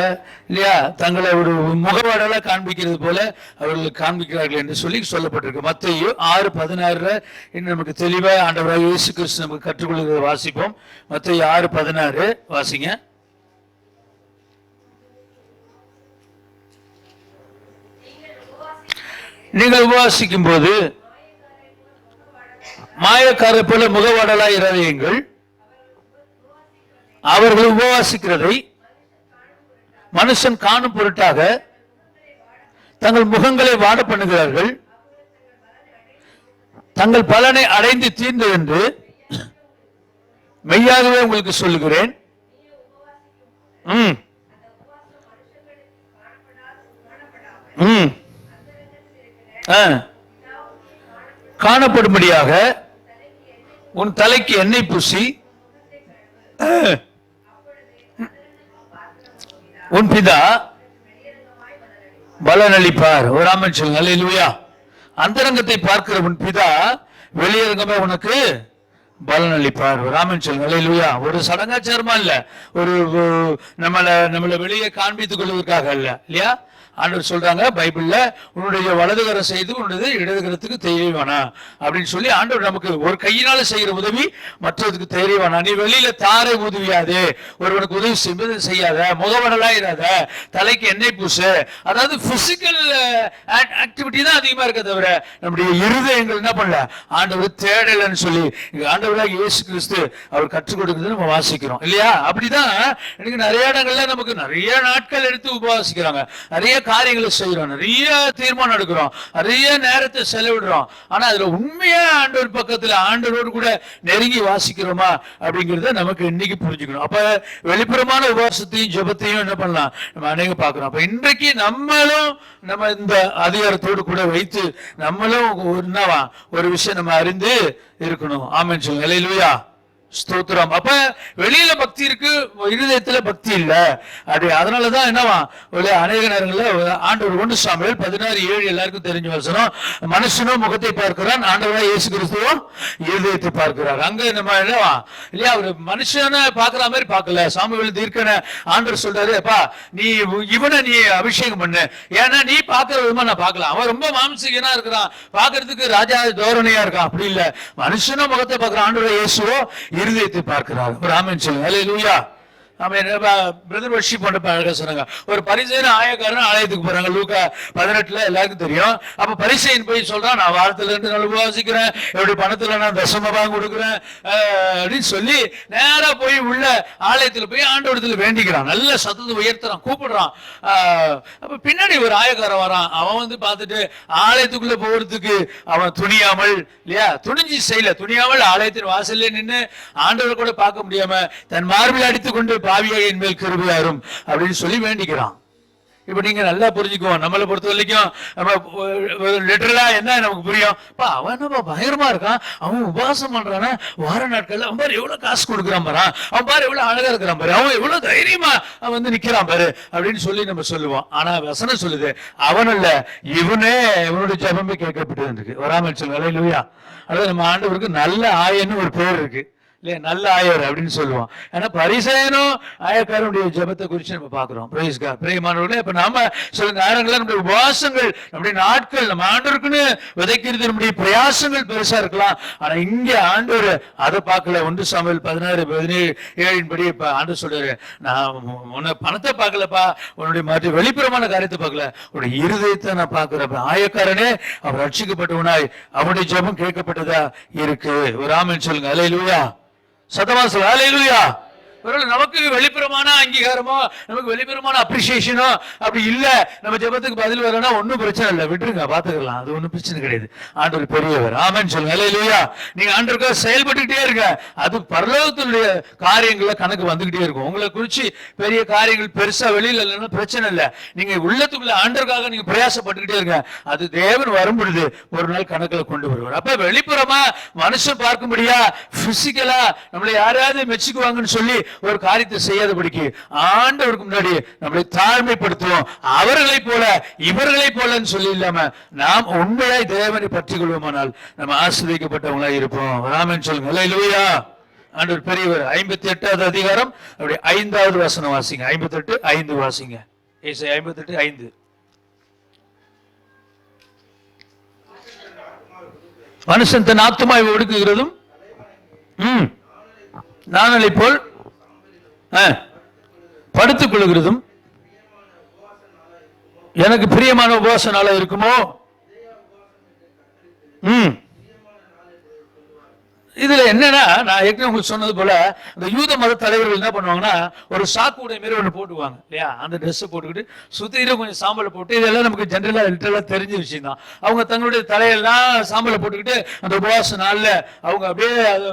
இல்லையா தங்களை ஒரு முகவாடலா காண்பிக்கிறது போல அவர்கள் காண்பிக்கிறார்கள் என்று சொல்லி சொல்லப்பட்டிருக்கு. மத்தேயு 6:16 இன்னும் நமக்கு தெளிவா ஆண்டவராக இயேசு கிறிஸ்து நமக்கு கற்றுக்கொள்கிறத வாசிப்போம். மத்தேயு 6:16 வாசிங்க. நீங்கள் உபவாசிக்கும் போது மாயக்காரரை போல முகவாடலாய் இராதீர்கள். அவர்கள் உபவாசிக்கிறதை மனுஷன் காணும் பொருட்டாக தங்கள் முகங்களை வாட பண்ணுகிறார்கள். தங்கள் பலனை அடைந்து தீர்ந்தது என்று மெய்யாகவே உங்களுக்கு சொல்லுகிறேன். காணப்படும்படியாக உன் தலைக்கு எண்ணெய் பூசி உன் பிதா பலனளிப்பார். ஒரு ஆமென் சொல்லுங்க. அல்லேலூயா. அந்தரங்கத்தை பார்க்கிற உன் பிதா வெளியரங்கமே உனக்கு பலன் அளிப்பார். ராமன் சொல்லுங்க அல்லேலூயா. ஒரு சடங்காச்சாரமா இல்ல, ஒரு நம்மள வெளியே காண்பித்துக் கொள்வதற்காக இல்ல, இல்லையா? ஆண்டவர் சொல்றாங்க பைபிள்ல, உன்னுடைய வலதுகரம் செய்து உன்னுடைய இடதுகரத்துக்கு தெரியவானா அப்படின்னு சொல்லி ஆண்டவர் நமக்கு ஒரு கையினால செய்கிற உதவி மற்றதுக்கு தெரியவானா. நீ வெளியில தாரை உதவியாதே, ஒருவனுக்கு உதவி செய்யாத, முகவடலாயிராத, தலைக்கு எண்ணெய் பூசு. அதாவது பிசிக்கல் ஆக்டிவிட்டி தான் அதிகமா இருக்க தவிர நம்முடைய இருதயங்கள் என்ன பண்ணல, ஆண்டவர் தேடலன்னு சொல்லி ஆண்டவராக இயேசு கிறிஸ்து அவர் கற்றுக் கொடுக்கிறது நம்ம வாசிக்கிறோம் இல்லையா? அப்படிதான் எனக்கு நிறைய இடங்கள்ல நமக்கு நிறைய நாட்கள் எடுத்து உபவாசிக்கிறாங்க, நிறைய காரியங்களை செய்யறோம், நிறைய தீர்மானம் எடுக்கிறோம், நிறைய நேரத்தை செலவிடுறோம். ஆனா அதுல உண்மையா ஆண்டவர் பக்கத்துல ஆண்டவரோடு கூட நெருங்கி வாசிக்கிறோமா அப்படிங்கறத நமக்கு இன்னைக்கு புரிஞ்சுக்கணும். அப்ப வெளிப்புறமான உபவாசத்தையும் ஜெபத்தையும் என்ன பண்ணலாம், நம்ம அநேக பார்க்கிறோம். அப்ப இன்றைக்கு நம்மளும் நம்ம இந்த அதிகாரத்தோடு கூட வைத்து நம்மளும் ஒரு விஷயம் நம்ம அறிந்து இருக்கணும். ஆமென் சொல்லுங்க அல்லேலூயா. ஸ்தோத்திரம். அப்ப வெளியில பக்தி இருக்கு, இருதயத்துல பக்தி இல்ல. அப்படி அதனாலதான் என்னவா அநேக நேரங்களில் ஆண்டவர் 1 சாமுவேல் 16:7 எல்லாருக்கும் தெரிஞ்ச வசனம், மனுஷனும் முகத்தை பார்க்கிறான், ஆண்டவராக இயேசு கிறிஸ்துவும் இருதயத்தை பார்க்கிறார். அங்க நம்ம என்னவா இல்லையா, ஒரு மனுஷனை பாக்குற மாதிரி பார்க்கல. சாமுவேல் தீர்க்கன ஆண்டவர் சொல்றாரு, அப்பா நீ இவனை நீ அபிஷேகம் பண்ணு, ஏன்னா நீ பாக்குற விதமா நான் பார்க்கலாம். அவன் ரொம்ப மாம்சீகனா இருக்கிறான், பாக்குறதுக்கு ராஜா தோரணையா இருக்கான். அப்படி இல்ல, மனுஷனும் முகத்தை பார்க்கிற ஆண்டவராக இயேசுவோ இருதயத்தை பார்க்கிறார். ஒரு ஆமென் சொல்லுங்க அல்லேலூயா. பிரதர் வர்ஷிப் பண்ற சொன்னாங்க, ஒரு பரிசேயன் ஆயக்காரன் ஆலயத்துக்கு போறாங்க, லூக்கா 18 எல்லாருக்கும் தெரியும். அப்ப பரிசேயன் போய் சொல்றான், நான் வாரத்துல 2 நாள் உபவாசிக்கிறேன், என்னுடைய பணத்துல நான் தசமபாகம் கொடுக்குறேன் அப்படின்னு சொல்லி நேரா போய் உள்ள ஆலயத்துல போய் ஆண்டவரத்துல வேண்டிக்கிறான், நல்ல சத்தத்தை உயர்த்துறான், கூப்பிடுறான். அப்ப பின்னாடி ஒரு ஆயக்காரன் வரான். அவன் பார்த்துட்டு ஆலயத்துக்குள்ள போறதுக்கு அவன் துணியாமல் இல்லையா, துணிஞ்சு செய்யல, துணியாமல் ஆலயத்தின் வாசல்ல நின்று ஆண்டவரை கூட பார்க்க முடியாம தன் மார்பில் அடித்துக் கொண்டு பாவியாக என் மேல் கிருபையாரும் அப்படின்னு சொல்லி வேண்டிக்கிறான். இப்ப நீங்க நல்லா புரிஞ்சுக்குவோம். நம்மளை பொறுத்த வரைக்கும் நம்ம லிட்டரலா என்ன நமக்கு புரியும், அவன் பயங்கரமா இருக்கான், அவன் உபவாசம் பண்றான வார நாட்கள்ல, அவன் பாரு எவ்வளவு காசு கொடுக்குறான் பாரு, அவன் பாரு எவ்வளவு அழகா இருக்கிறான் பாரு, அவன் எவ்வளவு தைரியமா அவன் நிக்கிறான் பாரு அப்படின்னு சொல்லி நம்ம சொல்லுவோம். ஆனா வசனம் சொல்லுது, அவன் அல்ல இவனே, இவனுடைய ஜெபமே கேட்கப்பட்டு இருக்கு. வராமல் சொல்லுங்க அல்லேலூயா. அதாவது நம்ம ஆண்டவருக்கு நல்ல ஆயன்னு ஒரு பேர் இருக்கு இல்லையா, நல்ல ஆயர் அப்படின்னு சொல்லுவோம். ஏன்னா பரிசேயனும் ஆயக்காரனுடைய ஜெபத்தை குறித்து நம்ம பார்க்கிறோம். Praise God. பிரியமானவர்களே, இப்ப நாம சில நேரங்களில் நம்முடைய உபவாசங்கள், நம்முடைய நாட்கள், நம்ம ஆண்டவருக்குன்னு விதைக்கிறது நம்முடைய பிரயாசங்கள் பெருசா இருக்கலாம். ஆனா இங்க ஆண்டவர் அதை பார்க்கல. 1 சாமுவேல் 16:17 படி இப்ப ஆண்டவர் சொல்றாரு, நான் உன்னை பணத்தை பார்க்கலப்பா, உன்னுடைய மற்ற வெளிப்புறமான காரியத்தை பார்க்கல, உன்னுடைய இருதயத்தை நான் பார்க்கிறேன். ஆயக்காரனே அவர் ரட்சிக்கப்பட்டவனாய் அவனுடைய ஜெபம் கேட்கப்பட்டதா இருக்கு. ஒரு ஆமென் சொல்லுங்க அல்லேலூயா. சத்தமா சொல்லுங்க அல்லேலூயா. நமக்கு வெளிப்புறமான அங்கீகாரமோ, நமக்கு வெளிப்புறமான அப்ரிசியேஷனோ அப்படி இல்ல, நம்ம ஜெபத்துக்கு பதில் வரனா ஒன்னும் பிரச்சனை இல்லை, விட்டுருங்க, பாத்துக்கலாம், அது ஒன்னும் பிரச்சனை கிடையாது. ஆண்டவர் பெரியவர். ஆமென் சொல்லுங்க அல்லேலூயா. நீங்க ஆண்டவருக்காக செயல்பட்டுக்கிட்டே இருங்க, அது பரலோகத்தினுடைய காரியங்களை கணக்கு வந்துகிட்டே இருக்கும். உங்களை குறிச்சு பெரிய காரியங்கள் பெருசா வெளியில இல்லைன்னா பிரச்சனை இல்லை, நீங்க உள்ளத்துக்குள்ள ஆண்டவருக்காக நீங்க பிரயாசப்பட்டுக்கிட்டே இருங்க, அது தேவன் வரும்பொழுது ஒரு நாள் கணக்குல கொண்டு வருவார். அப்ப வெளிப்புறமா மனுஷன் பார்க்கும்படியா பிசிக்கலா நம்மளை யாராவது மெச்சுக்குவாங்கன்னு சொல்லி ஒரு காரியத்தை செய்யாதபடிக்கு ஆண்டவருக்கு முன்னாடி நம்மளை தாழ்மைப்படுத்துவோம். அவர்களை போல இவர்களை போலன்னு சொல்லி இல்லாம நாம் உண்மையாய் தேவனை பற்றி கொள்வோமானால் நம்ம ஆசீர்வதிக்கப்பட்டவங்களா இருப்போம். ஆமென் சொல்லுங்க அல்லேலூயா. ஆண்டவர் பெரியவர். 58வது அதிகாரம் அப்படி 5வது வசனம் வாசிங்க. 58:5 வாசிங்க. ஏசாயா 58:5. மனுஷன் தன் ஆத்துமாவை ஒடுக்குகிறதும் நாணலை போல் படுத்துக் கொள்கிறதும் எனக்கு பிரியமான உபவாச நாளா இருக்குமோ. இதுல என்னன்னா, நான் ஏற்கனவே உங்களுக்கு சொன்னது போல இந்த யூத மத தலைவர்கள் என்ன பண்ணுவாங்கன்னா, ஒரு சாக்கு உடைய மாரி ஒன்று போட்டுவாங்க இல்லையா, அந்த ட்ரெஸ் போட்டுக்கிட்டு சுத்தியில கொஞ்சம் சாம்பலை போட்டு, இதெல்லாம் நமக்கு ஜென்ரலா லிட்டரலா தெரிஞ்ச விஷயம் தான். அவங்க தங்களுடைய தலையெல்லாம் சாம்பலை போட்டுக்கிட்டு அந்த உபவாச நாள்ல அவங்க அப்படியே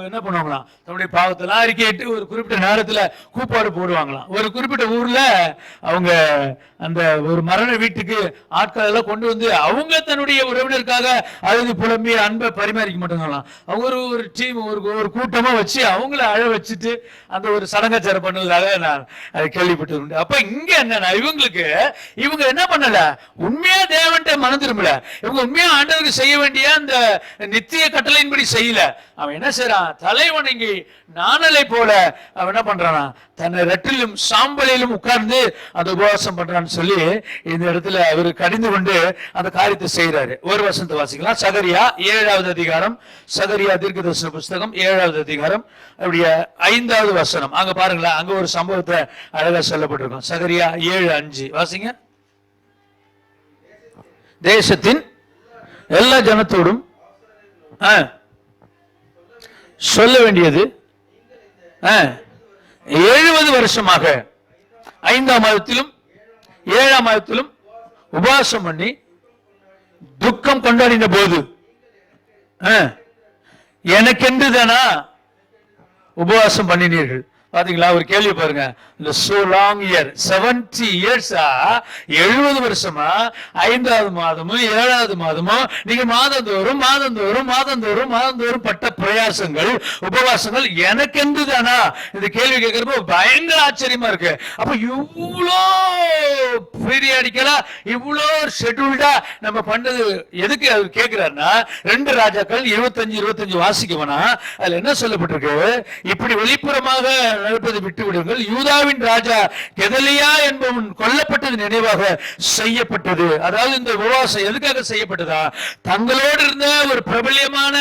என்ன பண்ணுவாங்களாம், தன்னுடைய பாவத்தெல்லாம் அறிக்கையிட்டு ஒரு குறிப்பிட்ட நேரத்துல கூப்பாடு போடுவாங்களாம். ஒரு குறிப்பிட்ட ஊர்ல அவங்க அந்த ஒரு மரண வீட்டுக்கு ஆட்கள் எல்லாம் கொண்டு வந்து அவங்க தன்னுடைய உறவினருக்காக அழுது புலம்பி அன்பை பரிமாறிக்க மாட்டாங்களாம். அவங்க ஒரு டீம் ஒரு கூட்டமா வச்சு அவங்கள அழ வச்சுட்டு அந்த ஒரு சடங்காச்சாரம் பண்ணுவதாக நான் அதை கேள்விப்பட்டது உண்டு. அப்ப இங்க என்னன்னா இவங்க என்ன பண்ணல, உண்மையா தேவன்ட்ட மனம் திரும்பல. இவங்க உண்மையா ஆண்டவருக்கு செய்ய வேண்டிய அந்த நித்திய கட்டளையின்படி செய்யல. அவன் என்ன செய்யறான், தலைவணங்கி நாணலை போல அவன் என்ன பண்றானா, தன்னை ரெட்டிலும் சாம்பலிலும் உட்கார்ந்து அந்த உபவாசம் பண்றான்னு சொல்லி இந்த இடத்துல அவர் கடிந்து கொண்டு அந்த காரியத்தை செய்யறாரு. ஒரு வசனத்தை வாசிக்கலாம். சகரியா 7வது அதிகாரம், சகரியா தீர்க்கதரிசன புஸ்தகம் 7வது அதிகாரம் அப்படிய 5வது வசனம். அங்க பாருங்களேன், அங்க ஒரு சம்பவத்தை அழகா சொல்லப்பட்டிருக்கும். சகரியா 7:5 வாசிங்க. தேசத்தின் எல்லா ஜனத்தோடும் சொல்ல வேண்டியது 70 வருஷமாக 5ஆம் மாதத்திலும் 7ஆம் மாதத்திலும் உபவாசம் பண்ணி துக்கம் கொண்டாடின போது எனக்கென்று தானா உபவாசம் பண்ணினீர்கள். பாத்தீங்களா, ஒரு கேள்வி பாருங்க. இந்த so long year 70 years 70 வருஷமா 5வது மாதமும் 7வது மாதமும் நீங்க மாதந்தோறும் பட்ட பிரயாசங்கள் உபவாசங்கள் எனக்கென்று தானா? இந்த கேள்வி கேட்கிறப்ப பயங்கர ஆச்சரியமா இருக்கு. அப்ப இவ்வளோ பீரியாடிக்கலா இவ்வளோ ஷெட்யூல்டா நம்ம பண்றது எதுக்கு அவர் கேட்கிறாருன்னா, 2 ராஜாக்கள் 25 வாசிக்கவனா அதுல என்ன சொல்லப்பட்டிருக்கு, இப்படி வெளிப்புறமாக நடப்பதை விட்டு விடுங்கள், யூதாவின் ராஜா கெதலியா என்பவன் கொல்லப்பட்டது நினைவாக செய்யப்பட்டது. அதாவது இந்த உபவாசம் எதுக்காக செய்யப்பட்டதா, தங்களோடு இருந்த ஒரு பிரபல்யமான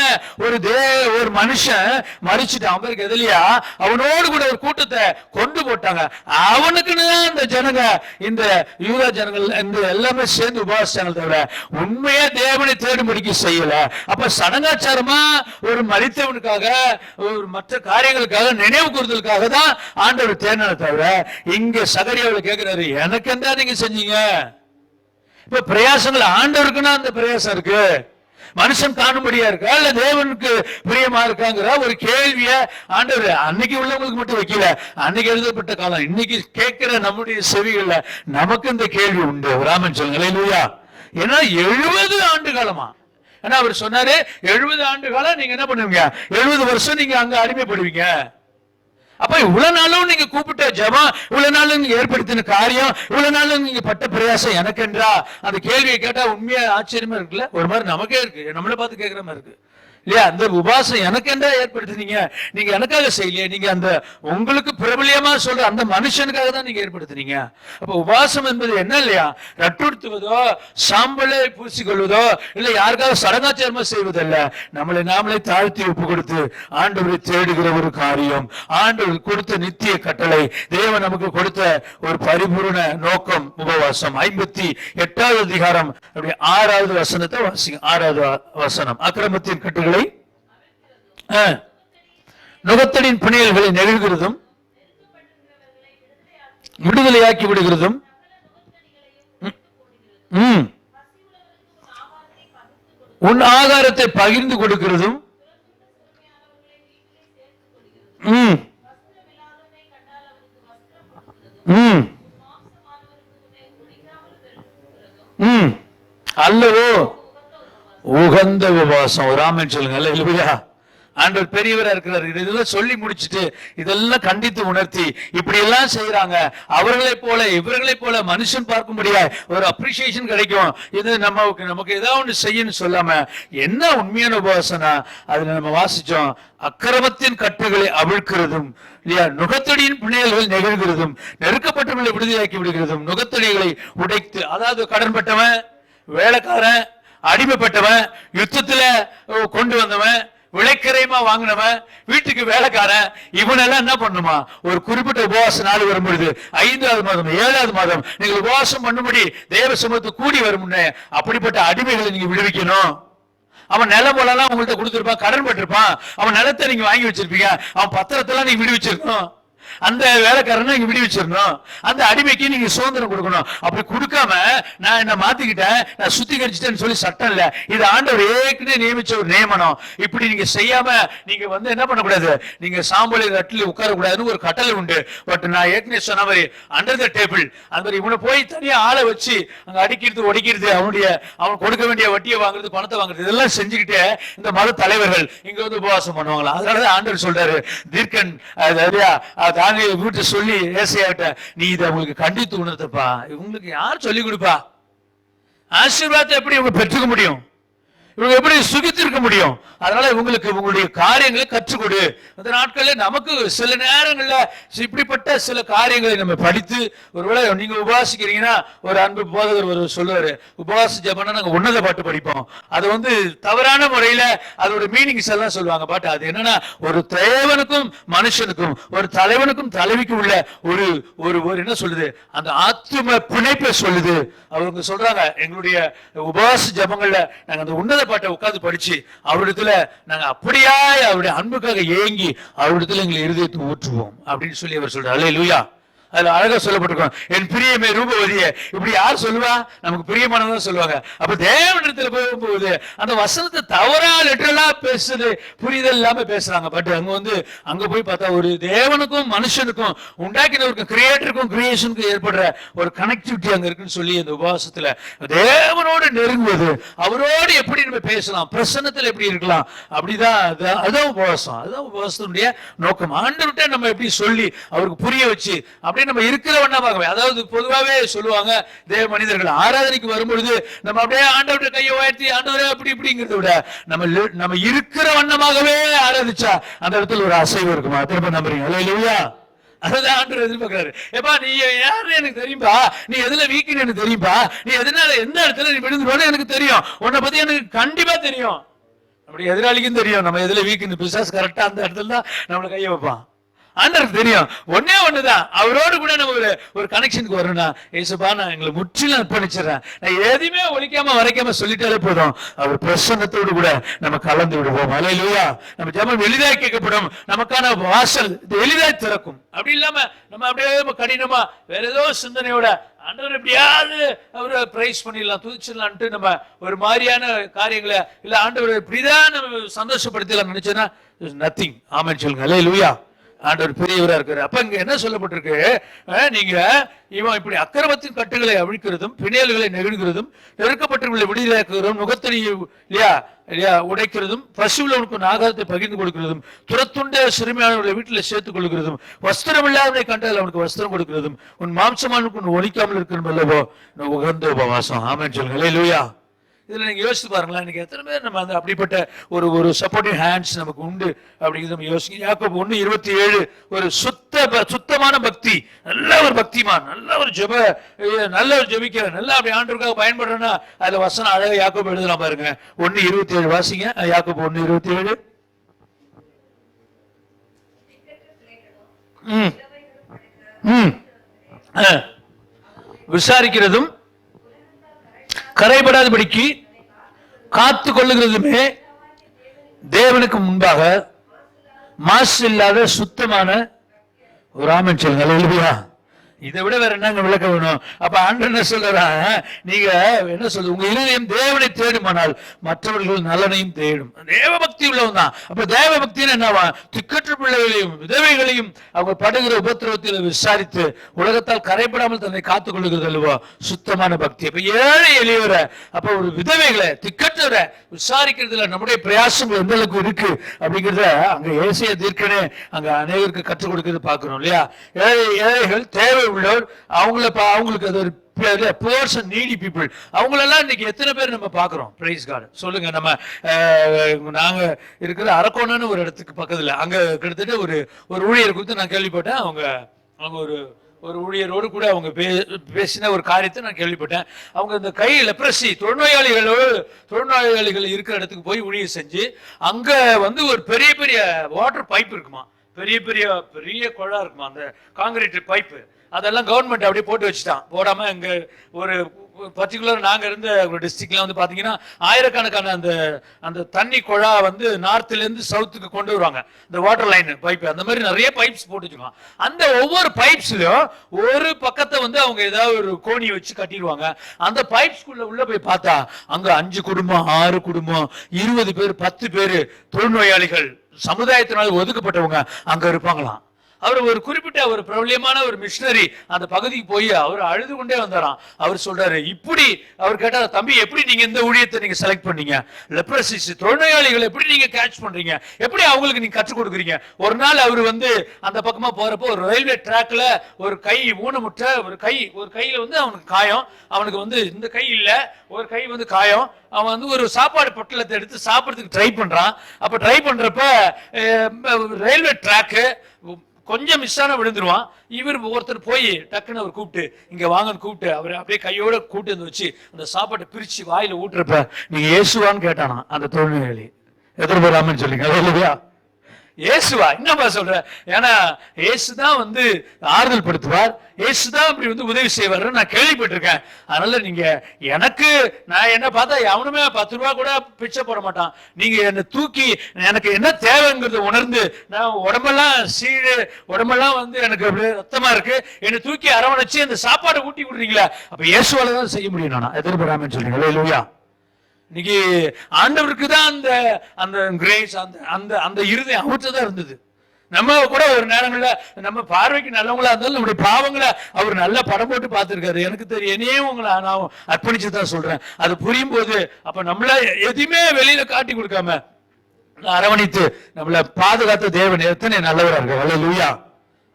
ஒரு மனுஷன் மரிச்சுட்டான், அவர் கெதலியா, அவனோடு கூட ஒரு கூட்டத்தை கொண்டு போட்டாங்க. அவனுக்குன்னு இந்த ஜனங்க, இந்த யூதா ஜனங்கள் இந்த எல்லாமே சேர்ந்து உபவாசிச்சாங்க, தவிர உண்மையா தேவனை தேடும்படிக்கு செய்யல. அப்ப சடங்காச்சாரமா ஒரு மரித்தவனுக்காக ஒரு மற்ற காரியங்களுக்காக நினைவு கூறுதலுக்காக தான் ஆண்டவர் தேர்னால, தவிர இங்க சகரியாவில் கேட்கிறாரு, எனக்கு என்ன நீங்க செஞ்சீங்க? இப்ப பிரயாசங்கள் ஆண்டவருக்குன்னா அந்த பிரயாசம் இருக்கு, மனுஷன் காணும்படியா இருக்கா இல்ல தேவனுக்கு பிரியமா இருக்காங்கிற ஒரு கேள்விய ஆண்டவர் அன்னைக்கு உள்ளவங்களுக்கு மட்டும் வைக்கல, அன்னைக்கு எழுதப்பட்ட காலம் இன்னைக்கு கேட்கிற நம்முடைய செவிகள்ல நமக்கு இந்த கேள்வி உண்டு. ராமன் சொல்லுங்க இல்லையா? ஏன்னா 70 ஆண்டு காலமா, ஏன்னா அவர் சொன்னாரு 70 ஆண்டு காலம் நீங்க என்ன பண்ணுவீங்க, 70 வருஷம் நீங்க அங்க அடிமைப்படுவீங்க. அப்ப இவ்வளவு நாளும் நீங்க கூப்பிட்ட ஜெபம், இவ்வளவு நாளும் நீங்க ஏற்படுத்தின காரியம், இவ்வளவு நாளும் நீங்க பட்ட பிரயாசம் எனக்கென்றா? அந்த கேள்வியை கேட்டா உண்மையா ஆச்சரியமா இருக்குல்ல, ஒரு மாதிரி நமக்கே இருக்கு, நம்மளை பார்த்து கேட்கிற மாதிரி இருக்கு இல்லையா? அந்த உபாசம் எனக்கு என்ன ஏற்படுத்தினீங்க, நீங்க எனக்காக செய்யலையே, நீங்க அந்த உங்களுக்கு பிரபலியமா சொல்ற அந்த மனுஷனுக்காக தான் நீங்க ஏற்படுத்தினீங்க. அப்ப உபாசம் என்பது என்ன இல்லையா, ரட்டுடுத்துவதோ சாம்பலை பூசிக்கொள்வதோ இல்ல யாருக்காக சடங்காச்சாரமா செய்வதல்ல, நம்மளை நாமளே தாழ்த்தி ஒப்பு கொடுத்து ஆண்டவரை தேடுகிற ஒரு காரியம், ஆண்டவர் கொடுத்த நித்திய கட்டளை, தேவன் நமக்கு கொடுத்த ஒரு பரிபூர்ண நோக்கம் உபவாசம். 58வது அதிகாரம் 6வது வசனத்தை வாசிங்க. 6வது வசனம். அக்கிரமத்தின் கட்டுகளை நுகத்தடியின் பிணையல்களை நெகிழ்கிறதும் விடுதலையாக்கி விடுகிறதும், உன் ஆகாரத்தை பகிர்ந்து கொடுக்கிறதும், அல்லவோ உகந்த உபவாசம். ராமன் சொல்லுங்க இல்லையா? ஆண்டவர் பெரியவரா இருக்கிறார். இதெல்லாம் சொல்லி முடிச்சுட்டு இதெல்லாம் கண்டித்து உணர்த்தி இப்படி எல்லாம் செய்யறாங்க, அவர்களை போல இவர்களை போல மனுஷன் பார்க்கும்படியா ஒரு அப்ரிசியேஷன் கிடைக்கும், இது நமக்கு ஏதாவது ஒண்ணு செய்யணும் சொல்லாம என்ன உண்மையான உபவாசனா? அதுல நம்ம வாசிச்சோம், அக்கிரமத்தின் கட்டுகளை அவிழ்க்கிறதும் இல்லையா, நுகத்தடியின் பிணையல்கள் நெகிழ்கிறதும், நெருக்கப்பட்டவர்களை விடுதலையாக்கி விடுகிறதும், நுகத்தடிகளை உடைத்து, அதாவது கடன்பட்டவன், வேலைக்காரன், அடிமைப்பட்டவன், யுத்தத்துல கொண்டு வந்தவன், விளைக்கரையமா வாங்கினவன், வீட்டுக்கு வேலைக்காரன், இவனெல்லாம் என்ன பண்ணுமா, ஒரு குறிப்பிட்ட உபவாச நாள் வரும்பொழுது 5வது மாதம் 7வது மாதம் நீங்க உபவாசம் பண்ணும்படி தேவ சமூகத்து கூடி வரும், அப்படிப்பட்ட அடிமைகளை நீங்க விடுவிக்கணும். அவன் நிலம் போலாம் உங்கள்கிட்ட கொடுத்துருப்பான், கடன் பட்டிருப்பான், அவன் நிலத்தை நீங்க வாங்கி வச்சிருப்பீங்க, அவன் பத்திரத்தெல்லாம் நீங்க விடுவிச்சிருக்கணும். அந்த வேலைக்காரனை நீங்க விடுவிச்சிடணும், அந்த அடிமைக்கு நீங்க சுதந்திரம் கொடுக்கணும். அப்படி கொடுக்காம நான் என்ன மாத்திக்கிட்டேன், நான் சுத்திகரிச்சுட்டேன்னு சொல்லி சட்டம் இல்ல. இது ஆண்டவர் ஏற்கனவே நியமிச்ச ஒரு நியமனம். இப்படி நீங்க செய்யாம நீங்க என்ன பண்ணக்கூடாது, நீங்க சாம்பலை கட்டில உட்கார கூடாதுன்னு ஒரு கட்டளை உண்டு. பட் நான் ஏற்கனவே சொன்ன மாதிரி அண்டர் த டேபிள் அந்த மாதிரி இவனை போய் தனியா ஆளை வச்சு அங்க அடிக்கிறது ஒடிக்கிறது, அவன் கொடுக்க வேண்டிய வட்டியை வாங்குறது, பணத்தை வாங்குறது, இதெல்லாம் செஞ்சுக்கிட்டு இந்த மத தலைவர்கள் இங்க உபவாசம் பண்ணுவாங்களா. அதனாலதான் ஆண்டவர் சொல்றாரு, தீர்க்கன் தானியேலை வீட்டு சொல்லி ஏசாயாட்ட, நீ இதை அவங்களுக்கு கண்டித்து உணர்த்தப்பா. இவங்களுக்கு யார் சொல்லி கொடுப்பா? ஆசீர்வாதத்தை எப்படி இவங்க பெற்றுக்க முடியும்? இவங்க எப்படி சுகித்திருக்க முடியும்? அதனால இவங்களுக்கு உங்களுடைய காரியங்களை கற்றுக் கொடு. அந்த நாட்களில் நமக்கு சில நேரங்கள்ல இப்படிப்பட்ட சில காரியங்களை நம்ம படித்து, ஒருவேளை நீங்க உபவாசிக்கிறீங்கன்னா ஒரு அன்பு போதகர் ஒரு சொல்லுவாரு, உபவாச ஜெபம்னா நாங்க உன்னத பாட்டு படிப்போம். அது தவறான முறையில அதோட மீனிங்ஸ் எல்லாம் சொல்லுவாங்க. பாட்டு அது என்னன்னா, ஒரு தேவனுக்கும் மனுஷனுக்கும், ஒரு தலைவனுக்கும் தலைவிக்கும் உள்ள ஒரு ஒரு என்ன சொல்லுது, அந்த ஆத்தும பிணைப்பை சொல்லுது. அவங்க சொல்றாங்க, எங்களுடைய உபவாச ஜெபங்கள்ல நாங்க அந்த உன்னத பாட்டை உட்கார்ந்து படிச்சு அவரிடத்துல நாங்க அப்படியா அவருடைய அன்புக்காக ஏங்கி அவரிடத்துல எங்களை இருதயத்தை ஊற்றுவோம் அப்படின்னு சொல்லி அவர் சொல்றாரு. அல்லேலூயா. அதுல அழகா சொல்லப்பட்டிருக்கோம், என் பிரியமே ரூபவதியே. இப்படி யார் சொல்லுவா? நமக்கு பிரியமானதான் சொல்லுவாங்க. அப்ப தேவனிடத்துல போகும்போது அந்த வசனத்தை தவறா லிட்டரலா பேசுது, புரிதல் இல்லாம பேசுறாங்க. பட் அங்க போய் பார்த்தா ஒரு தேவனுக்கும் மனுஷனுக்கும் உண்டாக்கினவருக்கும் கிரியேட்டருக்கும் கிரியேஷனுக்கும் ஏற்படுற ஒரு கனெக்டிவிட்டி அங்க இருக்குன்னு சொல்லி அந்த உபவாசத்துல தேவனோடு நெருங்குவது, அவரோடு எப்படி நம்ம பேசலாம், பிரசன்னத்துல எப்படி இருக்கலாம், அப்படிதான் அதுதான் உபவாசம். அதுதான் உபவாசத்தினுடைய நோக்கம். ஆண்டவர்கிட்ட நம்ம எப்படி சொல்லி அவருக்கு புரிய வச்சு நம்ம இருக்கிற வண்ணமாகவே, அதாவது பொதுவாகவே சொல்லுவாங்க, தேவ மனிதர்கள் ஆராதனைக்கு வரும்பொழுது நம்ம அப்படியே ஆண்டவருடைய கையை உயர்த்தி ஆண்டவரே அப்படி இப்படிங்கிறத விட நம்ம இருக்கிற வண்ணமாகவே ஆராதிச்சா அந்த இடத்துல ஒரு அசைவு இருக்குமா? திரும்ப நம்புறீங்க? அல்லேலூயா. அதான் ஆண்டவர் எதிர்பார்க்கிறாரு. ஏப்பா நீ யாருன்னு எனக்கு தெரியும்பா, நீ எதுல வீக்குன்னு எனக்கு தெரியும்பா, நீ எதனால எந்த இடத்துல நீ விழுந்துருவோன்னு எனக்கு தெரியும், உன்னை பத்தி எனக்கு கண்டிப்பா தெரியும். நம்முடைய எதிராளிக்கும் தெரியும் நம்ம எதுல வீக்குன்னு. பிசாசு கரெக்டா அந்த இடத்துல தான் நம்மளை கையை வைப்பான். ஆண்டவருக்கு தெரியும். ஒன்னே ஒண்ணுதான், அவரோடு கூட நம்ம ஒரு கனெக்ஷனுக்கு வரணும்னா, ஏசுப்பா நான் எங்களை முற்றிலும் அர்ப்பணிச்சிடறேன், நான் எதையுமே ஒழிக்காம வரைக்காம சொல்லிட்டாலே போதும், அவர் பிரசன்னத்தோடு கூட நம்ம கலந்து விடுவோம். அல்லேலூயா. நம்ம ஜெபம் எளிதாய் கேட்கப்படும், நமக்கான வாசல் எளிதாய் திறக்கும். அப்படி இல்லாம நம்ம அப்படியே கடினமா வேற ஏதோ சிந்தனையோட ஆண்டவர் எப்படியாவது அவரை பிரைஸ் பண்ணிடலாம், துதிச்சிடலான்ட்டு நம்ம ஒரு மாதிரியான காரியங்களை இல்ல ஆண்டவர் இப்படிதான் நம்ம சந்தோஷப்படுத்தலாம் நினைச்சோன்னா நத்திங். ஆமென் சொல்லுங்க. அல்லேலூயா. ஆண்டவர் பெரியவரா இருக்காரு. அப்ப இங்க என்ன சொல்லப்பட்டிருக்கு, நீங்க இவன் இப்படி அக்கிரமத்தின் கட்டுகளை அழிக்கிறதும் பிணையல்களை நெகிழ்கிறதும் நெருக்கப்பட்டவர்களை விடுதலையாக்குகிறதும் நுகத்தடி இல்லையா உடைக்கிறதும் பசுவுள்ளவனுக்கு ஆகாரத்தை பகிர்ந்து கொடுக்கிறதும் துரத்துண்ட சிறுமியானவர்களை வீட்டில் சேர்த்துக் கொள்கிறதும் வஸ்திரம் இல்லாதவனை கண்டால் அவனுக்கு வஸ்திரம் கொடுக்கிறதும் உன் மாம்சமானுக்கு ஒழிக்காமல் இருக்கணும் அல்லவோ உகந்த உபவாசம். ஆமென் சொல்லுங்க. அல்லேலூயா. இதுல நீங்க யோசிச்சு பாருங்களேன், இன்னைக்கு எத்தனை பேர் நம்ம அந்த அப்படிப்பட்ட ஒரு சப்போர்ட்டிவ் ஹேண்ட்ஸ் நமக்கு உண்டு அப்படிங்கிறது நம்ம யோசிக்க. யாக்கோபு 1:27 ஒரு சுத்தமான பக்தி, நல்ல ஒரு பக்திமான், நல்ல ஒரு ஜெபிக்கிற, நல்லா அப்படி ஆண்டவருக்காக பயன்படுறேன்னா அதுல வசனம் அழகா யாக்கோபு எழுதலாம் பாருங்க. 1:27 வாசிங்க. யாக்கோபு 1:27. விசாரிக்கிறதும் கரைபடாதபடிக்கு காத்து கொள்ளுகிறதுமே தேவனுக்கு முன்பாக மாசு இல்லாத சுத்தமான ஒரு ஆமென் சொல்லுங்க. அல்லேலூயா. இதை விட வேற என்னங்க விளக்க வேணும்? அப்ப ஆண்டவர் என்ன சொல்றா, நீங்க என்ன சொல்றது, உங்க இருதயம் தேவனை தேடுமானால் மற்றவர்கள் நலனையும் தேடும். தேவ பக்தி உள்ளவன் தான். அப்ப தேவ பக்தின்னு என்னவா, திக்கற்ற பிள்ளைகளையும் விதவைகளையும் அவங்க படுகிற உபத்திரவத்தில் விசாரித்து உலகத்தால் கரைப்படாமல் தன்னை காத்துக் கொள்ளுகிறது அல்லவா சுத்தமான பக்தி. அப்ப ஏழை எளியவரை, அப்ப ஒரு விதவைகளை திக்கற்றவரை விசாரிக்கிறதுல நம்முடைய பிரயாசங்கள் எந்த அளவுக்கு இருக்கு அப்படிங்கிறத அங்க ஏசிய தீர்க்கனே அங்க அநேகருக்கு கற்றுக் கொடுக்கிறது பாக்குறோம் இல்லையா. ஏழைகள் தேவை உள்ளவர், அவங்களுக்கு அது ஒரு poor and needy people, அவங்களெல்லாம் இன்னைக்கு எத்தனை பேர் நம்ம பார்க்கிறோம்? Praise God. சொல்லுங்க. நம்ம நாங்க இருக்கிற அரக்கோணன்னு ஒரு இடத்துக்கு பக்கத்துல அங்க கிட்டத்தட்ட ஒரு ஊழியர் குறித்து நான் கேள்விப்பட்டேன். அவங்க ஒரு ஊழியரோடு கூட அவங்க பேசின ஒரு காரியத்தை நான் கேள்விப்பட்டேன். அவங்க இந்த கை லெப்ரசி தொழுநோயாளிகள் இருக்கிற இடத்துக்கு போய் ஊழியர் செஞ்சு அங்க ஒரு பெரிய பெரிய வாட்டர் பைப் இருக்குமா, பெரிய குழா இருக்குமா, அந்த காங்கிரீட் பைப்பு, அதெல்லாம் கவர்மெண்ட் அப்படியே போட்டு வச்சுட்டான். போடாம இங்க ஒரு பர்டிகுலர் நாங்க இருந்த ஒரு டிஸ்ட்ரிக்ட்ல வந்து பாத்தீங்கன்னா ஆயிரக்கணக்கான அந்த அந்த தண்ணி குழா வந்து நார்த்ல இருந்து சவுத்துக்கு கொண்டு வருவாங்க, இந்த வாட்டர் லைன் பைப், அந்த மாதிரி நிறைய பைப்ஸ் போட்டு வச்சுக்கோங்க. அந்த ஒவ்வொரு பைப்ஸ்லயும் ஒரு பக்கத்தை வந்து அவங்க ஏதாவது ஒரு கோணி வச்சு கட்டிடுவாங்க. அந்த பைப்ஸ்குள்ள உள்ள போய் பார்த்தா அங்க 5 குடும்பம் 6 குடும்பம் 20 பேர் 10 பேர் தொழுநோயாளிகள் சமுதாயத்தினால் ஒதுக்கப்பட்டவங்க அங்க இருப்பாங்களாம். அவர் ஒரு குறிப்பிட்ட ஒரு பிரபலியமான ஒரு மிஷினரி அந்த பகுதிக்கு போய் அவர் அழுது கொண்டே வந்தாராம். அவர் சொல்றாரு, இப்படி அவர் கேட்டார், தம்பி எப்படி நீங்க இந்த ஊழியத்தை நீங்க செலக்ட் பண்ணீங்க, லெப்ரசிஸ் தொழுநோயாளிகள் எப்படி நீங்க கேட்ச் பண்றீங்க, எப்படி அவங்களுக்கு நீங்க கற்றுக் கொடுக்குறீங்க? ஒரு நாள் அவர் வந்து அந்த பக்கமா போறப்போ ஒரு ரயில்வே ட்ராக்ல ஒரு கை ஊனமுற்ற ஒரு கையில வந்து அவனுக்கு காயம், அவனுக்கு வந்து இந்த கை இல்ல ஒரு கை வந்து காயம், அவன் வந்து ஒரு சாப்பாடு பொட்டலத்தை எடுத்து சாப்பிட்றதுக்கு ட்ரை பண்றான். அப்ப ட்ரை பண்றப்ப ரயில்வே ட்ராக்கு கொஞ்சம் மிஸ்ஸான விழுந்துருவான். இவர் ஒருத்தர் போய் டக்குன்னு அவர் கூப்பிட்டு இங்க வாங்கன்னு கூப்பிட்டு அவர் அப்படியே கையோட கூப்பிட்டு வந்து வச்சு அந்த சாப்பாட்டை பிரிச்சு வாயில ஊட்டுறப்ப நீங்க இயேசுவான்னு கேட்டானா அந்த தொழுநோயாளி. எதிர்பாராமன்னு சொல்லிங்க இல்லையா? இயேசுவா என்னப்பா சொல்ற? ஏன்னா இயேசுதான் வந்து ஆறுதல் படுத்துவார், இயேசுதான் அப்படி வந்து உதவி செய்வார் நான் கேள்விப்பட்டிருக்கேன். அதனால நீங்க எனக்கு நான் என்ன பார்த்தா எவனுமே 10 ரூபா கூட பிச்சை போட மாட்டான். நீங்க என்னை தூக்கி எனக்கு என்ன தேவைங்கிறத உணர்ந்து நான் உடம்பெல்லாம் சீழு உடம்பெல்லாம் வந்து எனக்கு அப்படியே ரத்தமா இருக்கு, என்னை தூக்கி அரவணைச்சு அந்த சாப்பாடை ஊட்டி விடுறீங்களா? அப்ப இயேசுவால தான் செய்ய முடியும். நானா எதிர்பாராமன்னு சொல்றீங்க இல்லையா? இன்னைக்கு ஆண்டவருக்கு தான் அந்த அந்த கிரேஸ் அந்த அந்த இருதயம் அவர்கிட்ட தான் இருந்தது. நம்ம கூட ஒரு நேரங்கள்ல நம்ம பார்வைக்கு நல்லவங்களா இருந்தாலும் நம்முடைய பாவங்களை அவர் நல்லா படம் போட்டு பார்த்திருக்காரு. எனக்கு தெரியும், என்னையே உங்களை நான் அர்ப்பணிச்சு தான் சொல்றேன். அது புரியும் போது அப்ப நம்மள எதையுமே வெளியில காட்டி கொடுக்காம அரவணைத்து நம்மளை பாதுகாத்த தேவன் எத்தனை நல்லவரா இருக்கு. அல்லேலூயா.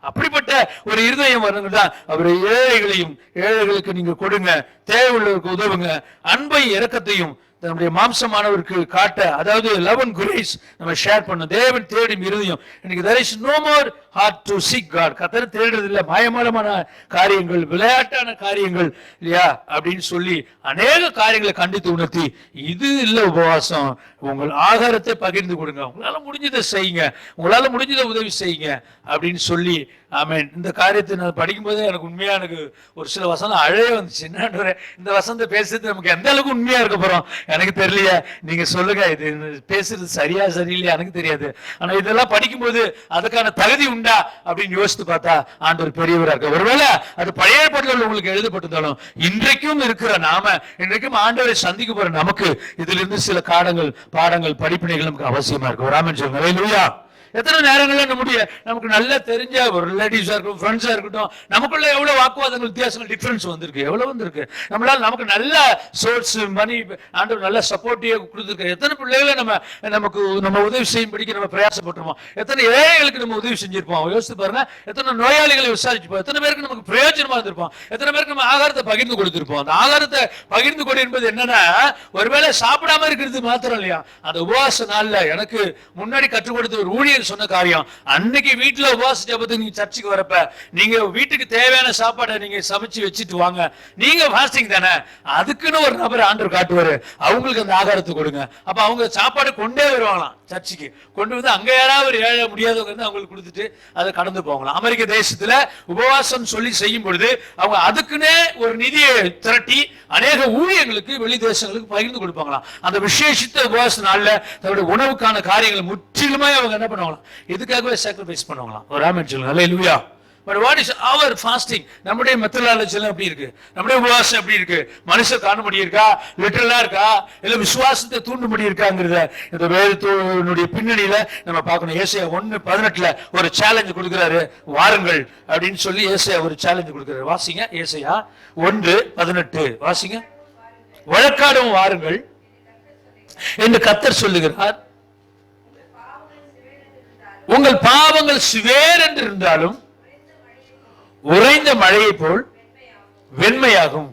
அப்படிப்பட்ட ஒரு இருதயம் வரணும்னா அவர் ஏழைகளுக்கு நீங்க கொடுங்க, தேவை உள்ளவருக்கு உதவுங்க, அன்பை இரக்கத்தையும் நம்முடைய மாம்சமானவருக்கு காட்ட, அதாவது லவ் அண்ட் கிரேஸ் நம்ம ஷேர் பண்ண தேவன் தேடும் இருதயம். இன்னைக்கு there is no more heart to seek God. கர்த்தரை தேடுறது இல்ல, மாயமான காரியங்கள், விளையாட்டான காரியங்கள் இல்லையா அப்படின்னு சொல்லி அநேக காரியங்களை கண்டித்து உணர்த்தி இது இல்ல உபவாசம். உங்கள் ஆகாரத்தை பகிர்ந்து கொடுங்க, உங்களால முடிஞ்சதை செய்யுங்க, உங்களால முடிஞ்சதை உதவி செய்யுங்க அப்படின்னு சொல்லி ஆமென். இந்த காரியத்தை நான் படிக்கும் போதே எனக்கு உண்மையா எனக்கு ஒரு சில வசனம் அழகே வந்துச்சு. என்ன இந்த வசனத்தை பேசுறது நமக்கு எந்த அளவுக்கு உண்மையா இருக்க போறோம் எனக்கு தெரியலையா? நீங்க சொல்லுங்க, இது பேசுறது சரியா சரியில்லையா எனக்கு தெரியாது. ஆனா இதெல்லாம் படிக்கும்போது அதுக்கான தகுதி உண்டா அப்படின்னு யோசித்து பார்த்தா ஆண்டவர் பெரியவரா இருக்க. ஒருவேளை அது பழைய ஏற்பாட்டில் உங்களுக்கு எழுதப்பட்டிருந்தாலும் இன்றைக்கும் இருக்கிற நாம, இன்றைக்கும் ஆண்டவரை சந்திக்க போற நமக்கு இதுல இருந்து சில பாடங்கள் படிப்பினைகள் நமக்கு அவசியமா இருக்கு. ஒரு ஆமென் சொல்லுங்க. அல்லேலூயா. எத்தனை நேரங்கள்ல நமக்கு நல்லா தெரிஞ்ச ஒரு ரிலேட்டிவ்ஸா இருக்கட்டும், ஃப்ரெண்ட்ஸா இருக்கட்டும், நமக்குள்ள எவ்வளவு வாக்குவாதங்கள் வித்தியாசங்கள் டிஃபரன்ஸ் வந்திருக்கு, எவ்வளவு வந்திருக்கு. நம்மளால நமக்கு நல்ல சோர்ஸ் மணி ஆண்டவர் நல்ல சப்போர்ட்டிவா கொடுத்துருக்கு. எத்தனை பிள்ளைகளை நம்ம உதவி செய்யும்படிக்கு நம்ம பிரயாசப்பட்டிருப்போம், எத்தனை ஏழைகளுக்கு நம்ம உதவி செஞ்சிருப்போம். யோசித்து பாருங்க, எத்தனை நோயாளிகளை விசாரிச்சுப்போம், எத்தனை பேருக்கு நமக்கு பிரயோஜனமா இருந்திருப்போம், எத்தனை பேருக்கு நம்ம ஆகாரத்தை பகிர்ந்து கொடுத்திருப்போம். அந்த ஆகாரத்தை பகிர்ந்து கொடு என்பது என்னன்னா ஒருவேளை சாப்பிடாம இருக்கிறது மாத்திரம் இல்லையா, அந்த உபவாச நாள்ல எனக்கு முன்னாடி கற்றுக் கொடுத்த ஒரு ஊழியர் சொன்ன காரியம், அன்னைக்கு வீட்டுல உபவாச ஜெபத்துக்கு நீங்க சர்ச்சுக்கு வரப்ப நீங்க வீட்டுக்கு தேவையான சாப்பாடை நீங்க சமைச்சு வச்சுட்டு வாங்க, நீங்க ஃபாஸ்டிங் தானே, அதுக்குன்னு ஒரு நபர் ஆண்டவர் காட்டுவாரு, அவங்களுக்கு அந்த ஆகாரத்தை கொடுங்க. அப்ப அவங்க சாப்பாடு கொண்டே வருவாங்களாம் சர்ச்சுக்கு, கொண்டு வந்து அங்க யாராவது ஏழை முடியாதவங்க இருந்து அவங்களுக்கு கொடுத்துட்டு அதை கடந்து போவாங்களாம். அமெரிக்க தேசத்துல உபவாசம் சொல்லி செய்யும் பொழுது அவங்க அதுக்குன்னே ஒரு நிதியை திரட்டி அநேக ஊழியர்களுக்கு வெளி தேசங்களுக்கு பகிர்ந்து கொடுப்பாங்களாம். அந்த விசேஷித்த உபவாச நாள்ல தன்னுடைய உணவுக்கான காரியங்களை முற்றிலுமாய் அவங்க என்ன பண்ணுவாங்களாம், இதுக்காகவே சாக்ரிஃபைஸ் பண்ணுவாங்களாம். ஒரு ஆமென் சொல்லுங்க. அல்லேலூயா. But what is our fasting? நம்முடைய மெத்தடாலஜி எல்லாம் எப்படி இருக்கு, நம்முடைய உபவாசம் எப்படி இருக்கு, மனுஷர் காணும்படி இருக்கா, லிட்டரலா இருக்கா, இல்ல விசுவாசத்தை தூண்டும்படி இருக்காங்கிறத இந்த வேதத்தினுடைய பின்னணியில நம்ம பார்க்கணும். ஏசாயா 1:18 ஒரு சேலஞ்ச் கொடுக்கிறாரு, வாருங்கள் அப்படின்னு சொல்லி ஏசாயா ஒரு சேலஞ்ச் கொடுக்கிறாரு. வாசிங்க ஏசாயா 1:18 வாசிங்க. வழக்காடும் வாருங்கள் என்று கர்த்தர் சொல்லுகிறார், உங்கள் பாவங்கள் சுவேர் என்று இருந்தாலும் உறைந்த மழையை போல் வெண்மையாகும்,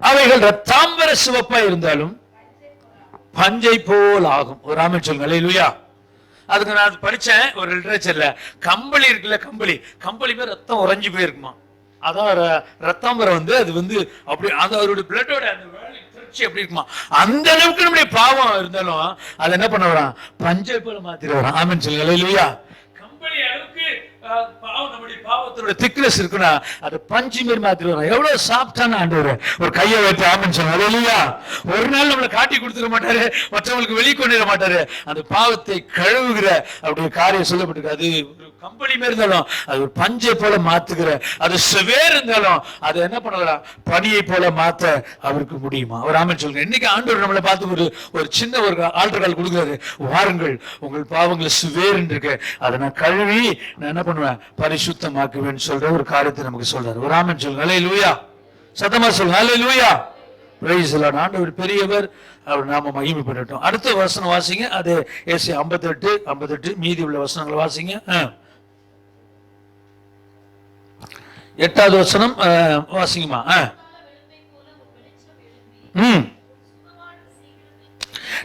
அவைகள் ரத்தாம்பர சிவப்பா இருந்தாலும் பஞ்சை போல் ஆகும். ஒரு ஆமென் சொல்லுங்க. அல்லேலூயா. அதுக்கு நான் படிச்சேன் ஒரு லிட்டரேச்சர்ல, கம்பளி இருக்குல்ல, கம்பளி பேர் ரத்தம் உறைஞ்சு போயிருக்குமா, அதான் ரத்தாம்பரம் வந்து அது வந்து அப்படி அந்த அவருடைய பிளட்டோட அந்த எப்படி இருக்குமா, அந்த அளவுக்கு நம்முடைய பாவம் இருந்தாலும் அதை என்ன பண்ண வரான், பஞ்சை போல மாத்திர வரான். ஆமென் சொல்லுங்க. அல்லேலூயா. கம்பளி அளவுக்கு நம்முடைய பாவத்தோட திக்னஸ் இருக்குன்னா அது பஞ்சு மாரி மாத்திரம் வரும். எவ்வளவு சாப்பிட்டான ஆண்டவர் ஒரு கையை வைத்து ஆமென் சொன்னாரு இல்லையா? ஒரு நாள் நம்மளை காட்டி கொடுத்துட மாட்டாரு, மற்றவங்களுக்கு வெளிக்கொண்டிட மாட்டாரு. அந்த பாவத்தை கழுவுகிற அப்படியே காரியம் சொல்லப்பட்டிருக்கு. அது ஒரு கம்பெனி மாரி இருந்தாலும் அது ஒரு பஞ்சை போல மாத்துகிற, அது செவேர் இருந்தாலும் அது என்ன பண்ணலாம், பனியை போல மாத்த அவருக்கு முடியுமா? அவர் ஆமென் சொல்லுங்க. இன்னைக்கு ஆண்டவர் நம்மளை பார்த்து ஒரு சின்ன ஒரு ஆல்டர் கால் கொடுக்குறாரு. வாருங்கள், உங்கள் பாவங்களை சுவேர் இருக்கு, அதை நான் கழுவி நான் என்ன பண்ணுவேன், பரிசுத்தமாக்குவேன்னு சொல்ற ஒரு காரியத்தை நமக்கு சொல்றாரு. ஒரு ஆமென் சொல்லுங்க. அல்லேலூயா. சத்தமா சொல்லுங்க. அல்லேலூயா. Praise the Lord. ஆண்டவர் பெரியவர், அவர் நாம மகிமைப்படட்டும். அடுத்த வசனம் வாசிங்க. அது ஏசாயா 58 மீதி உள்ள வசனங்களை வாசிங்க. 8வது வசனம் வாசிங்கம்மா.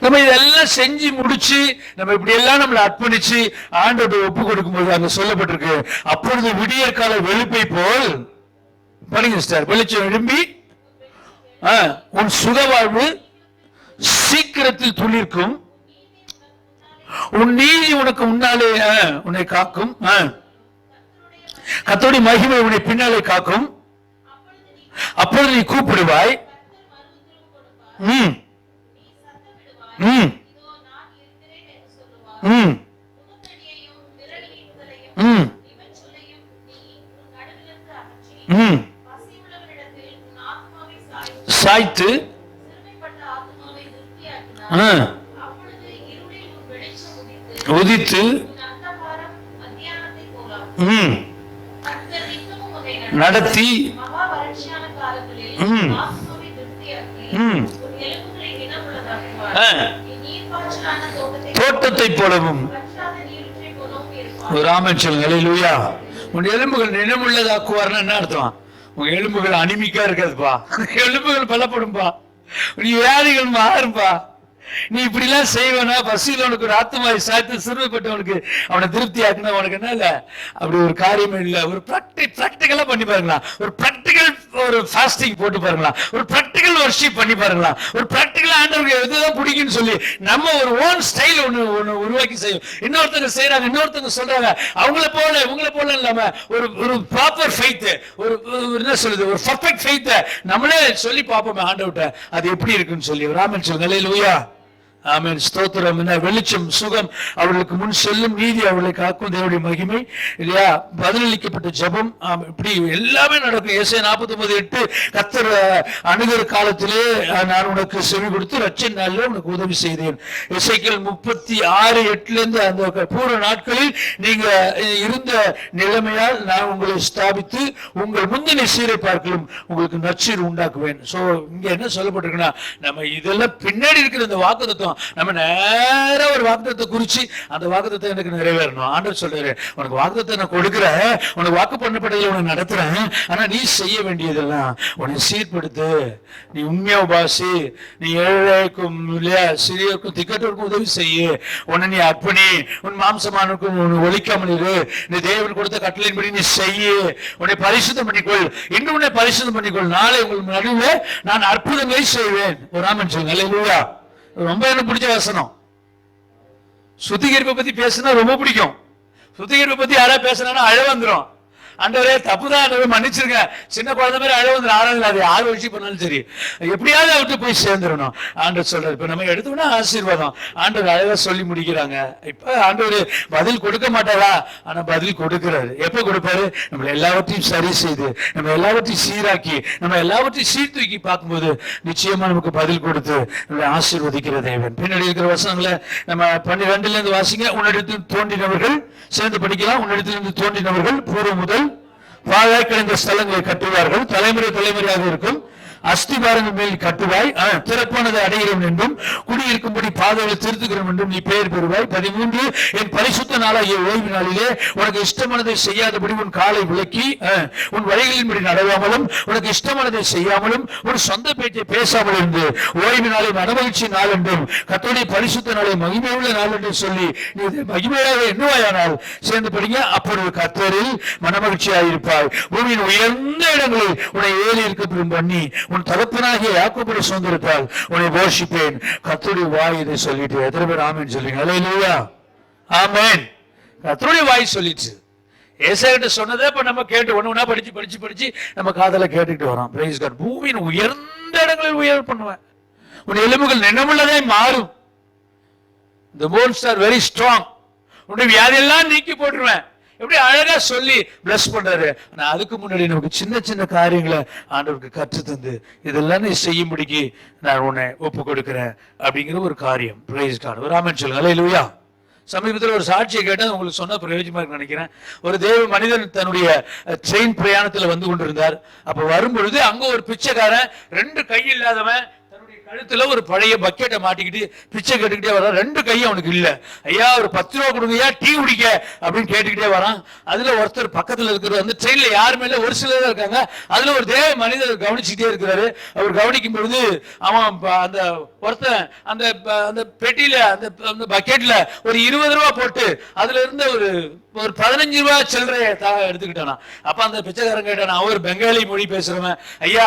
நம்ம இதெல்லாம் செஞ்சு முடிச்சு நம்ம இப்படி எல்லாம் நம்மளை அர்ப்பணிச்சு ஆண்டவரை ஒப்பு கொடுக்கும் போது அங்க சொல்லப்பட்டிருக்கு, அப்பொழுது விடியற் கால வெளுப்பை போல் படிங்க சிஸ்டர், வெளிச்சம் எழும்பி உன் சுகவாழ்வு சீக்கிரத்தில் துளிர்க்கும், உன் நீதி உனக்கு முன்னாலே உன்னை காக்கும், கர்த்தருடைய மகிமை உன்னை பின்னாலே காக்கும், அப்பொழுது நீ கூப்பிடுவாய், சாய்த்து உதித்து நடத்தி தோட்டத்தை போலவும் ஒரு ஆமென் சொல்லுங்க. அல்லேலூயா. உன் எலும்புகள் நினைவுள்ளதாக்குவார்னா என்ன அர்த்தம்? உங்க எலும்புகள் அனிமிக்கா இருக்காதுப்பா, எலும்புகள் பலப்படும்பா, நீ வியாதிகள் மாறும்பா. நீ இப்படி எல்லாம் செய்வனா, பசியில் உனக்கு ஒரு ஆத்மாவை சாய்த்து சிறுமைப்பட்டவனுக்கு அவனை திருப்தி ஆக்குனா உனக்கு என்ன இல்ல, அப்படி ஒரு காரியமே இல்ல. ஒரு பிராக்டிகலா பண்ணி பாருங்களா, ஒரு பிராக்டிகல் ஒரு ஃபாஸ்டிங் போட்டு பாருங்களா, ஒரு பிராக்டிகல் வர்ஷிப் பண்ணி பாருங்களா, ஒரு பிராக்டிகலா ஆண்டவருக்கு எதுதான் பிடிக்குன்னு சொல்லி நம்ம ஒரு ஓன் ஸ்டைல் ஒண்ணு உருவாக்கி செய்யும். இன்னொருத்தங்க செய்யறாங்க, இன்னொருத்தங்க சொல்றாங்க, அவங்கள போல இவங்கள போல இல்லாம ஒரு ப்ராப்பர் ஃபெய்த், ஒரு என்ன சொல்லுது, ஒரு பர்ஃபெக்ட் ஃபெய்த் நம்மளே சொல்லி பார்ப்போமே ஆண்டவர்ட்ட அது எப்படி இருக்குன்னு சொல்லி. ஒரு ஆமென் சொல்லுங்க. அல்லேலூயா. ஆமென். ஸ்தோத்திரம். வெளிச்சம் சுகம் அவர்களுக்கு முன் செல்லும், நீதி அவர்களை காக்கும், தேவனுடைய மகிமை இல்லையா, பதிலளிக்கப்பட்ட ஜெபம், இப்படி எல்லாமே நடக்கும். ஏசாயா 49:8 கர்த்தர் அணுகிற காலத்திலே நான் உனக்கு செவி கொடுத்து ரட்சின் நாளிலே உனக்கு உதவி செய்தேன். எசேக்கியேல் 36:8 அந்த பூர்வ நாட்களில் நீங்க இருந்த நிலைமையால் நான் உங்களை ஸ்தாபித்து உங்கள் முந்தின சீரை பார்க்கலும் உங்களுக்கு நற்சீர் உண்டாக்குவேன். சோ இங்க என்ன சொல்லப்பட்டிருக்குன்னா, நம்ம இதெல்லாம் பின்னாடி இருக்கிற இந்த வாக்குத்தத்தம் நம்ம நேரா ஒரு வாக்குத்தத்தை குறிச்சு அந்த வாக்குத்தத்தை எனக்கு நிறைவேறணும். ஆண்டவர் சொல்றாரு, உனக்கு வாக்குத்தத்தை நான் கொடுக்கிறேன், உனக்கு வாக்கு பண்ணப்பட்டதை உனக்கு நடத்துறேன், ஆனா நீ செய்ய வேண்டியதெல்லாம் உன்னை சீர்படுத்து, நீ உண்மையா உபாசி, நீ ஏழைக்கும் இல்லையா சிறியருக்கும் திக்கட்டோருக்கும் உதவி செய்ய, உன்னை நீ அர்ப்பணி, உன் மாம்சமானுக்கும் ஒழிக்காமல் இரு, நீ தேவன் கொடுத்த கட்டளையின்படி நீ செய்ய, உன்னை பரிசுத்தம் பண்ணிக்கொள், இன்று உன்னை பரிசுத்தம் பண்ணிக்கொள், நாளை உங்கள் நடுவே நான் அற்புதங்களை செய்வேன். ஒரு ஆமென் சொல்லுங்க. அல்லேலூயா. ரொம்ப எனக்கு பிடிச்ச வசனம். சுத்திகரிப்பை பத்தி பேசினா ரொம்ப பிடிக்கும். சுத்திகரிப்பை பத்தி யாரா பேசினா அழ வந்துடும். ஆண்டவரே தப்புதான் மன்னிச்சிருங்க, சின்ன குழந்தை மாதிரி அழ வந்து ஆறாவது அது 6 வருஷம் பண்ணாலும் சரி எப்படியாவது அவர்கிட்ட போய் சேர்ந்துடணும். ஆண்டவர் சொல்றாரு, இப்ப நம்ம எடுத்தோம்னா ஆசீர்வாதம் ஆண்டவர் அழகா சொல்லி முடிக்கிறாங்க. இப்ப ஆண்டவர் பதில் கொடுக்க மாட்டாரா, ஆனா பதில் கொடுக்கிறாரு. எப்ப கொடுப்பாரு, நம்ம எல்லாவற்றையும் சரி செய்து நம்ம எல்லாவற்றையும் சீராக்கி நம்ம எல்லாவற்றையும் சீர்தூக்கி பார்க்கும்போது நிச்சயமா நமக்கு பதில் கொடுத்து நம்மளை ஆசீர்வதிக்கிற தேவன். பின்னாடி இருக்கிற வசனங்களை நம்ம 12 வாசிங்க. உன்னிடத்தில் தோன்றினவர்கள் சேர்ந்து படிக்கலாம். உன்னிடத்திலிருந்து தோன்றினவர்கள் பூர்வ முதல் பாழாய் கிடந்த ஸ்தலங்களை கட்டுவார்கள், தலைமுறை தலைமுறையாக இருக்கும். அஸ்திபாரங்கள் மேல் கட்டுவாய், திறப்பானதை அடைகிறோம் என்றும் குடியிருக்கும்படி பாதைகளை திருத்துகிறோம் என்றும் நீ பெயர் பெறுவாய். 13 என் பரிசுத்த நாளாகிய ஓய்வு நாளிலே உனக்கு இஷ்டமானதை செய்யாதபடி உன் காலை விலக்கி உன் வழிகளின்படி நடவாமலும் உனக்கு இஷ்டமானதை செய்யாமலும் உன் சொந்த பேச்சை பேசாமல் இருந்து ஓய்வு நாளை மனமகிழ்ச்சி நாள் என்றும் கர்த்தருடைய பரிசுத்த நாளை மகிமையுள்ள நாள் என்று சொல்லி நீ மகிமையாக எண்ணுவாயானால் சேர்ந்து படிங்க. அப்பொழுது கர்த்தரில் மனமகிழ்ச்சியாயிருப்பாய். பூமியின் உயர்ந்த இடங்களில் உன்னை ஏறி இருக்க பண்ணி உன் தகப்பனாகிய யாக்கோபுடைய சுதந்திரத்தால் உன்னை போஷிப்பேன். கர்த்தருடைய வாய் இதை சொல்லிட்டு எத்தனை பேர் ஆமென் சொல்றீங்க? அல்லேலூயா. ஆமென். கர்த்தருடைய வாய் சொல்லிச்சு. ஏசாயா கிட்ட சொன்னதே இப்ப நம்ம கேட்டு ஒண்ணு ஒண்ணா படிச்சு படிச்சு படிச்சு நம்ம காதல கேட்டுக்கிட்டு வரோம். Praise God. பூமியின் உயர்ந்த இடங்களில் உயர் பண்ணுவேன், உன் எலும்புகள் நினைவுள்ளதே மாறும். The bones are very strong. உன்னுடைய வியாதியெல்லாம் நீக்கி போட்டுருவேன். எப்படி அழகா சொல்லி பிளஸ் பண்றாரு. ஆனா அதுக்கு முன்னாடி நமக்கு சின்ன சின்ன காரியங்களை ஆண்டவருக்கு கற்று தந்து இதெல்லாம் நீ செய்யும்படிக்கு நான் உன்னை ஒப்பு கொடுக்கிறேன் அப்படிங்கிற ஒரு காரியம். Praise God. ஒரு ஆமென் சொல்லுங்க. அல்லேலூயா. சமீபத்தில் ஒரு சாட்சியை கேட்டால் உங்களுக்கு சொன்ன பிரயோஜனமா இருக்கு நினைக்கிறேன். ஒரு தேவ மனிதன் தன்னுடைய ட்ரெயின் பிரயாணத்துல வந்து கொண்டிருந்தார். அப்ப வரும்பொழுது அங்க ஒரு பிச்சைக்காரன், 2 கை இல்லாதவன், கழுத்துல ஒரு பழைய பக்கெட்டை மாட்டிக்கிட்டு பிச்சை கேட்டுக்கிட்டே வரான். 2 கையும் அவனுக்கு இல்ல. ஐயா ஒரு 10 ரூபா கொடுங்கய்யா, டீ குடிக்க அப்படின்னு கேட்டுக்கிட்டே வரான். அதுல ஒருத்தர் பக்கத்துல இருக்கிற அந்த ட்ரெயின்ல யாருமே இல்ல, ஒரு சிலர் இருக்காங்க. அதுல ஒரு தேவ மனிதர் கவனிச்சுட்டே இருக்கிறாரு. அவர் கவனிக்கும் பொழுது அவன் அந்த ஒருத்தன் அந்த பெட்டியில அந்த பக்கெட்ல ஒரு 20 ரூபா போட்டு அதுல இருந்த ஒரு 15 ரூபா சில்லறைய எடுத்துக்கிட்டானா. அப்ப அந்த பிச்சைக்காரன் கேட்டானா, அவர் பெங்காலி மொழி பேசுறவன், ஐயா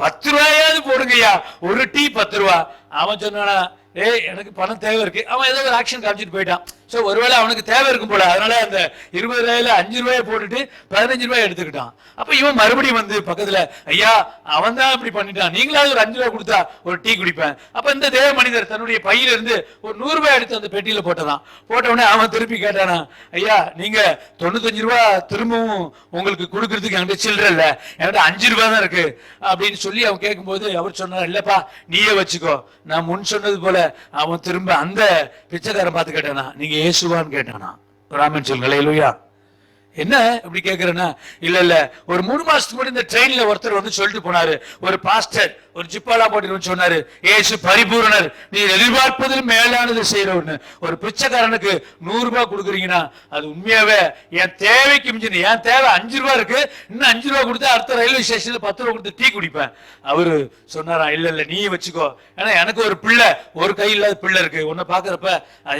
10 ரூபாயாவது போடுங்கய்யா, ஒரு டீ 10 ரூபா. அவன் சொன்னானா, ஏய் எனக்கு பணம் தேவை இருக்கு. அவன் ஏதோ ஒரு ஆக்ஷன் காமிச்சிட்டு போயிட்டான். சோ ஒருவேளை அவனுக்கு தேவை இருக்கும் போல, அதனால அந்த 20 ரூபாயில 5 ரூபாயை போட்டுட்டு 15 ரூபாய் எடுத்துக்கிட்டான். அப்ப இவன் மறுபடியும் வந்து பக்கத்துல, ஐயா அவன் தான் இப்படி பண்ணிட்டான், நீங்களாவது ஒரு 5 ரூபாய் கொடுத்தா ஒரு டீ குடிப்பேன். அப்ப இந்த தேவ மனிதர் தன்னுடைய பையில இருந்து ஒரு 100 ரூபாய் எடுத்து அந்த பெட்டியில போட்டதான். போட்ட உடனே அவன் திருப்பி கேட்டானா, ஐயா நீங்க 95 ரூபாய் திரும்பவும் உங்களுக்கு கொடுக்கறதுக்கு என்கிட்ட சில்லற இல்ல, என்கிட்ட 5 ரூபாய் தான் இருக்கு அப்படின்னு சொல்லி அவன் கேட்கும்போது அவர் சொன்னார், இல்லப்பா நீயே வச்சுக்கோ. நான் முன் சொன்னது போல அவன் திரும்ப அந்த பிச்சைக்காரன் பார்த்து கேட்டானா, நீங்க இயேசுவான்னு கேட்டானா. ராமன் சொல்லுங்க. அல்லேலூயா. என்ன இப்படி கேக்குறேன்னா, இல்ல ஒரு 3 மாசத்துக்கு முன்னாடி இந்த ட்ரெயின்ல ஒருத்தர் வந்து சொல்லிட்டு போனாரு, ஒரு பாஸ்டர் ஒரு ஜிப்பாலா போட்டு சொன்னாரு, ஏசு பரிபூரணர், நீ எதிர்பார்ப்பதில் மேலானது செய்யறவன்னு. ஒரு பிச்சைக்காரனுக்கு 100 ரூபாய் கொடுக்குறீங்கன்னா அது உண்மையாவே என் தேவைக்கு மிஞ்சின, என் தேவை 5 ரூபாய் இருக்கு, இன்னும் 5 ரூபாய் கொடுத்து அடுத்த ரயில்வே ஸ்டேஷன்ல 10 ரூபாய் கொடுத்து டீ குடிப்பேன். அவரு சொன்னாரா, இல்ல நீ வச்சுக்கோ, ஏன்னா எனக்கு ஒரு பிள்ளை, ஒரு கை இல்லாத பிள்ளை இருக்கு, உன்னை பாக்குறப்ப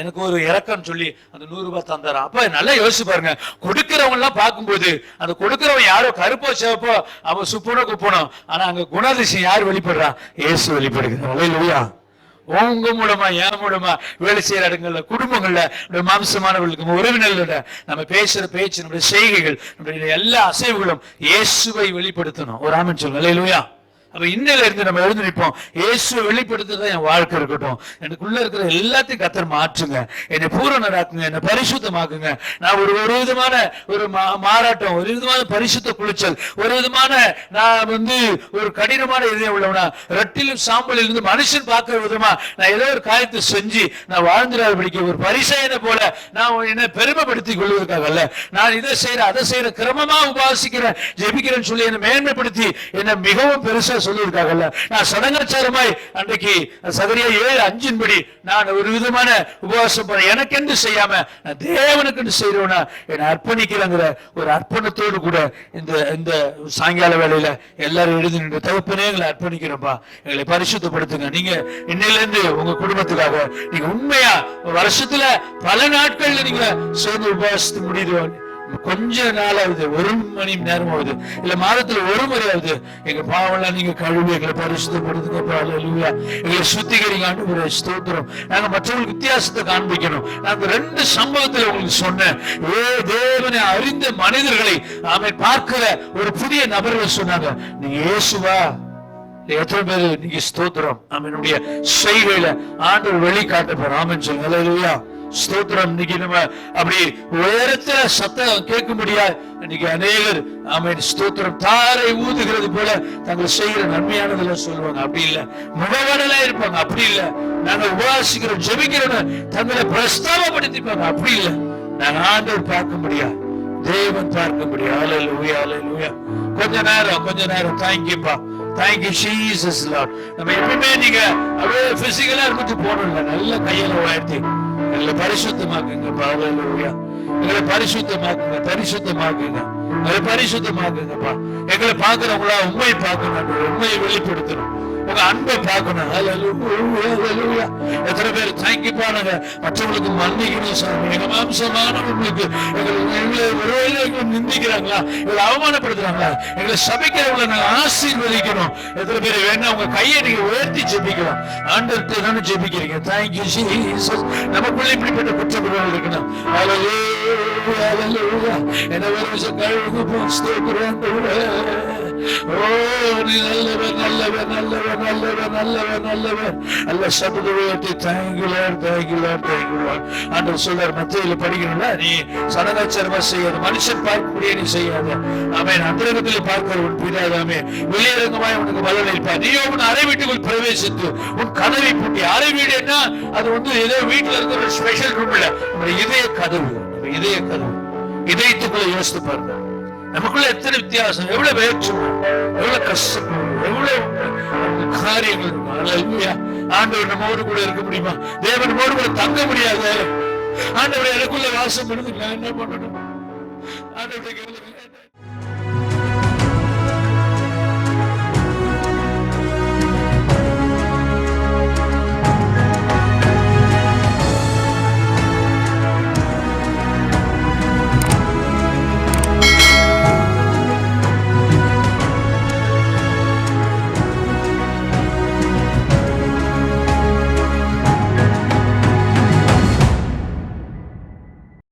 எனக்கு ஒரு இறக்கம்னு சொல்லி அந்த 100 ரூபாய் தந்தாரா. அப்ப நல்லா யோசிச்சு பாருங்க, கொடுக்கிறவங்க எல்லாம் பார்க்கும்போது அந்த கொடுக்கிறவன் யாரோ கருப்போ சிவப்போ அவன் சுப்பனோ குப்பனோ, ஆனா அங்க குணாதிசயம் யார் வெளிப்படுறா? இயேசு வெளிப்படுகிறார். அல்லேலூயா. உங்க மூலமா என் மூலமா வேலை செய்யற இடங்கள்ல, குடும்பங்கள்ல, மாம்சமானவர்களுக்கு, உறவினர்களோட நம்ம பேசுற பேச்சு, நம்முடைய செய்கைகள், நம்முடைய எல்லா அசைவுகளும் இயேசுவை வெளிப்படுத்தணும். ஒரு ஆமென் சொல்லுங்க. அல்லேலூயா. அப்ப இன்னையில இருந்து நம்ம எழுந்து நிற்போம், இயேசுவை வெளிப்படுத்துறதா என் வாழ்க்கை இருக்கட்டும். எனக்குள்ள இருக்கிற எல்லாத்தையும் கர்த்தர் மாற்றுங்க, என்னை பூரணராக்குங்க, என்னை பரிசுத்தமாக்குங்க. நான் ஒரு விதமான ஒரு மாறாட்டம், ஒரு விதமான பரிசுத்த குளிச்சல், ஒரு விதமான நான் வந்து ஒரு கடினமான இதயம் உள்ளவனா, ரெட்டிலும் சாம்பலில் இருந்து மனுஷன் பார்க்கிற விதமா நான் ஏதோ ஒரு காரியத்தை செஞ்சு நான் வாழ்ந்துடாது படிக்க ஒரு பரிசையனை போல நான் என்னை பெருமைப்படுத்திக் கொள்வதற்காக அல்ல, நான் இதை செய்யற அதை செய்யற கிரமமா உபாசிக்கிறேன் ஜெபிக்கிறேன்னு சொல்லி என்னை மேன்மைப்படுத்தி என்னை மிகவும் பெருசா சொல்லியிருக்காங்கல்ல. நான் சடங்காச்சாரமாய் அன்றைக்கு சகரியா 7:5 படி நான் ஒரு விதமான உபவாசம் பண்ண எனக்கென்று செய்யாம நான் தேவனுக்கு செய்யறவனா என்னை அர்ப்பணிக்கிறேங்கிற ஒரு அர்ப்பணத்தோடு கூட இந்த சாயங்கால வேளையில எல்லாரும் எழுதி நின்று, தகப்பனே எங்களை அர்ப்பணிக்கிறோம்ப்பா, எங்களை பரிசுத்தப்படுத்துங்க. நீங்க இன்னையில இருந்து உங்க குடும்பத்துக்காக நீங்க உண்மையா வருஷத்துல பல நாட்கள்ல நீங்க சேர்ந்து உபவாசத்து முடியுது, கொஞ்ச நாள் ஆகுது, 1 மணி நேரம் ஆகுது, இல்ல மாதத்துல 1 முறை ஆகுது, எங்க பாவம்லாம் நீங்க கழுவி எங்களை பரிசுத்தப்படுத்துங்க. அல்லேலூயா. எங்களை சுத்திகரிங்க ஆண்டவரே, ஸ்தோத்திரம். நாங்க மற்றவங்களுக்கு வித்தியாசத்தை காண்பிக்கணும். நான் 2 சம்பவத்துல உங்களுக்கு சொன்னேன், தேவனை அறிந்த மனிதர்களை அவன் பார்க்கிற ஒரு புதிய நபர்கள் சொன்னாங்க, நீங்க இயேசுவா? எத்தனை பேரு நீங்க ஸ்தோத்திரம் அவனுடைய செய்கையில ஆண்டவர் வெளிக்காட்ட போற. ஆமென் சொல்லுங்க. அல்லேலூயா. ஸ்தோத்திரம். இன்னைக்கு நம்ம அப்படி உயரத்துல சத்தம் கேட்க முடியாது. இன்னைக்கு அநேகர் ஆமென் ஸ்தோத்திரம் தாரை ஊதுகிறது போல தங்கள் செய்கிற நன்மையானதெல்லாம் சொல்லுவாங்க. அப்படி இல்ல, முகவடலா இருப்பாங்க. அப்படி இல்ல, நாங்க உபாசிக்கிறோம் ஜெபிக்கிறோம் தங்களை பிரஸ்தாபப்படுத்திப்பாங்க. அப்படி இல்ல, நாங்க ஆண்டவர் பார்க்க முடியாது, தேவன் பார்க்க முடியாது. அல்லேலூயா. அல்லேலூயா. கொஞ்ச நேரம் தேங்க்யூப்பா, தேங்க்யூ ஜீசஸ் லார்ட். நம்ம எப்பவுமே நீங்க அப்படியே பிசிக்கலா இருந்துட்டு போகணும் இல்ல, நல்ல கையில உயர்த்தி எங்களை பரிசுத்தமாக்குங்க. அல்லேலூயா. எங்களை பரிசுத்தமாக்குங்க, பரிசுத்தமாக்குங்க, எங்களை பரிசுத்தமாக்குங்கப்பா. எங்களை பார்க்கிறவங்களா உண்மையை பார்க்கணும், உண்மையை வெளிப்படுத்தணும், உங்க அன்பை பார்க்கணும். அல்லேலூயா. எத்தனை பேர் தேங்க்யூப்பா, நாங்க மற்றவங்களுக்கு மன்னிக்கணும் சாமி, எங்க மாம்சமானவர்களுக்கு எங்களை நிந்திக்கிறாங்களா, எங்களை அவமானப்படுத்துறாங்களா, எங்களை சபைக்கிறவங்களை நாங்க ஆசீர்வதிக்கணும். எத்தனை பேர் வேணா உங்க கையை நீங்க உயர்த்தி ஜெபிக்கலாம். ஆண்டவர்கிட்ட தானே ஜெபிக்கிறீங்க. Thank you Jesus. நமக்குள்ள இப்படிப்பட்ட குற்றக்குறவர்கள் இருக்கணும். அல்லேலூயா. என்ன ஒரு விஷயம் கழுவுக்கு ஸ்தோத்திரம். ஓ நீ நல்லவர் நல்லவர் நல்லவர் நல்லவர் நல்லவர் நல்லவர். அல்ல சபதத்தை ஆண்டவர் சொல்றார். மத்தியில படிக்கணும்ல, நீ சடங்காச்சாரமா செய்யாத, மனுஷன் பார்க்கக்கூடிய நீ செய்யாத. ஆமென். அந்தரங்கத்தில் பார்க்கிற உன் பிதாவே வெளியரங்கமாய் உனக்கு பலனளிப்பார். நீ உன் அறை வீட்டுக்குள் பிரவேசித்து உன் கதவை பூட்டி. அறை வீடு என்ன? அது ஏதோ வீட்டுல இருக்கிற ஒரு ஸ்பெஷல் ரூம் இல்ல, நம்ம இதய கதவு. இதய கதவு, இதயத்துக்குள்ள யோசித்து பாருங்க. நமக்குள்ள எத்தனை வித்தியாசம், எவ்வளவு வேற்றுமை, எவ்வளவு கஷ்டம், எவ்வளவு காரியங்கள். ஆண்டவர் நம்மோடு கூட இருக்க முடியுமா? தேவன் நம்மோடு கூட தங்க முடியாது. ஆண்டவர் எனக்குள்ள வாசம் இருந்து நான் என்ன பண்ணணும்? ஆண்டவர்